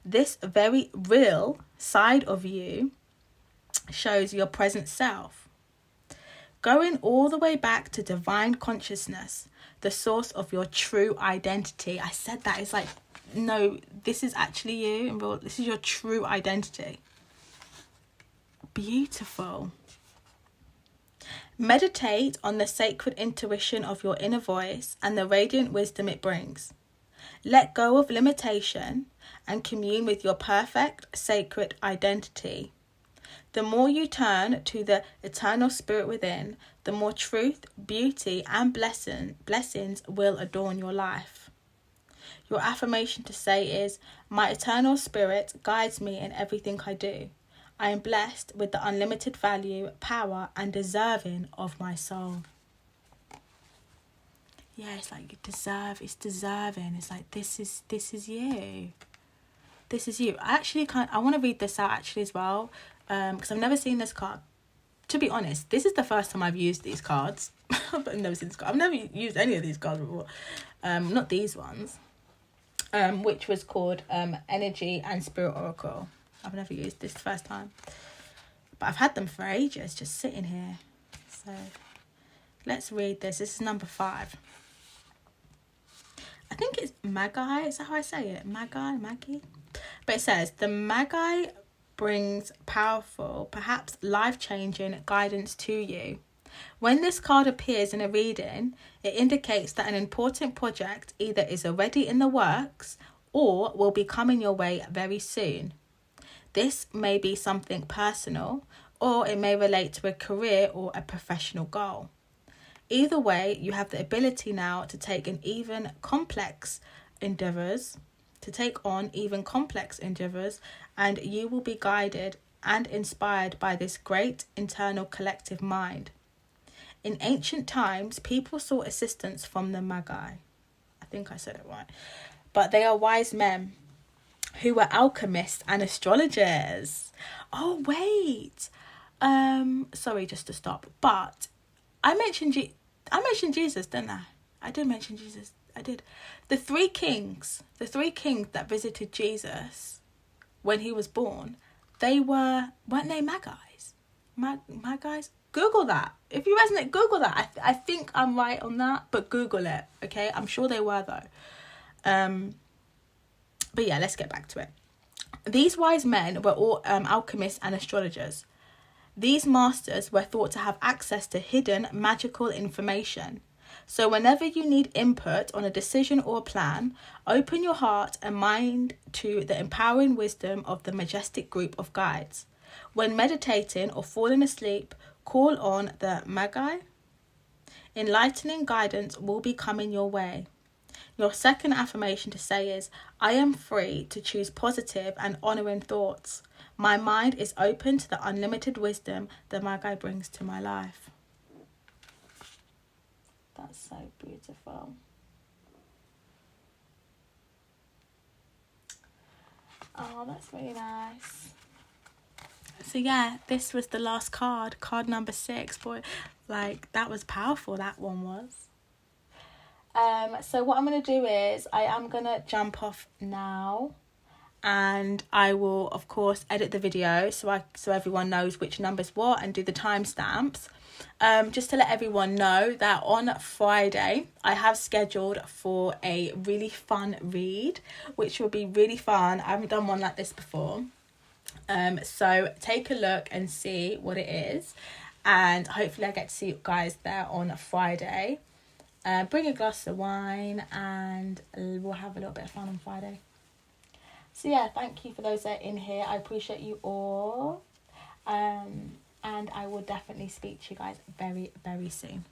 This very real side of you shows your present self. Going all the way back to divine consciousness, the source of your true identity. I said that. It's like, no, this is actually you. This is your true identity. Beautiful. Meditate on the sacred intuition of your inner voice and the radiant wisdom it brings. Let go of limitation and commune with your perfect, sacred identity. The more you turn to the eternal spirit within, the more truth, beauty, and blessings will adorn your life. Your affirmation to say is, my eternal spirit guides me in everything I do. I am blessed with the unlimited value, power, and deserving of my soul. Yeah, it's like it's deserving. It's like, this is you. This is you. I want to read this out actually as well, because I've never seen this card. To be honest, this is the first time I've used these cards. I've never seen this card. I've never used any of these cards before. Not these ones. Which was called Energy and Spirit Oracle. I've never used this the first time. But I've had them for ages, just sitting here. So let's read this. This is number 5. I think it's Magi. Is that how I say it? Maggie? But it says, the Magi brings powerful, perhaps life-changing guidance to you. When this card appears in a reading, it indicates that an important project either is already in the works or will be coming your way very soon. This may be something personal, or it may relate to a career or a professional goal. Either way, you have the ability now to take on even complex endeavours, and you will be guided and inspired by this great internal collective mind. In ancient times, people sought assistance from the Magi. I think I said it right. But they are wise men who were alchemists and astrologers. Oh, wait. Sorry, just to stop. But I mentioned Jesus, didn't I? I did mention Jesus. I did. The three kings that visited Jesus when he was born, weren't they Magi's? Magi's? Google that. If you resonate, Google that. I think I'm right on that, but Google it, okay? I'm sure they were, though. But yeah, let's get back to it. These wise men were all alchemists and astrologers. These masters were thought to have access to hidden magical information. So whenever you need input on a decision or plan, open your heart and mind to the empowering wisdom of the majestic group of guides. When meditating or falling asleep, call on the Magi. Enlightening guidance will be coming your way. Your second affirmation to say is, I am free to choose positive and honouring thoughts. My mind is open to the unlimited wisdom the Magi brings to my life. That's so beautiful. Oh, that's really nice. So yeah, this was the last card number 6. Boy, like, that was powerful, that one was. So what I'm going to do is I am going to jump off now, and I will of course edit the video so everyone knows which number's what and do the timestamps. Just to let everyone know that on Friday I have scheduled for a really fun read, which will be really fun. I haven't done one like this before. So take a look and see what it is, and hopefully I get to see you guys there on Friday. Bring a glass of wine and we'll have a little bit of fun on Friday. So yeah, thank you for those that are in here. I appreciate you all. And I will definitely speak to you guys very, very soon.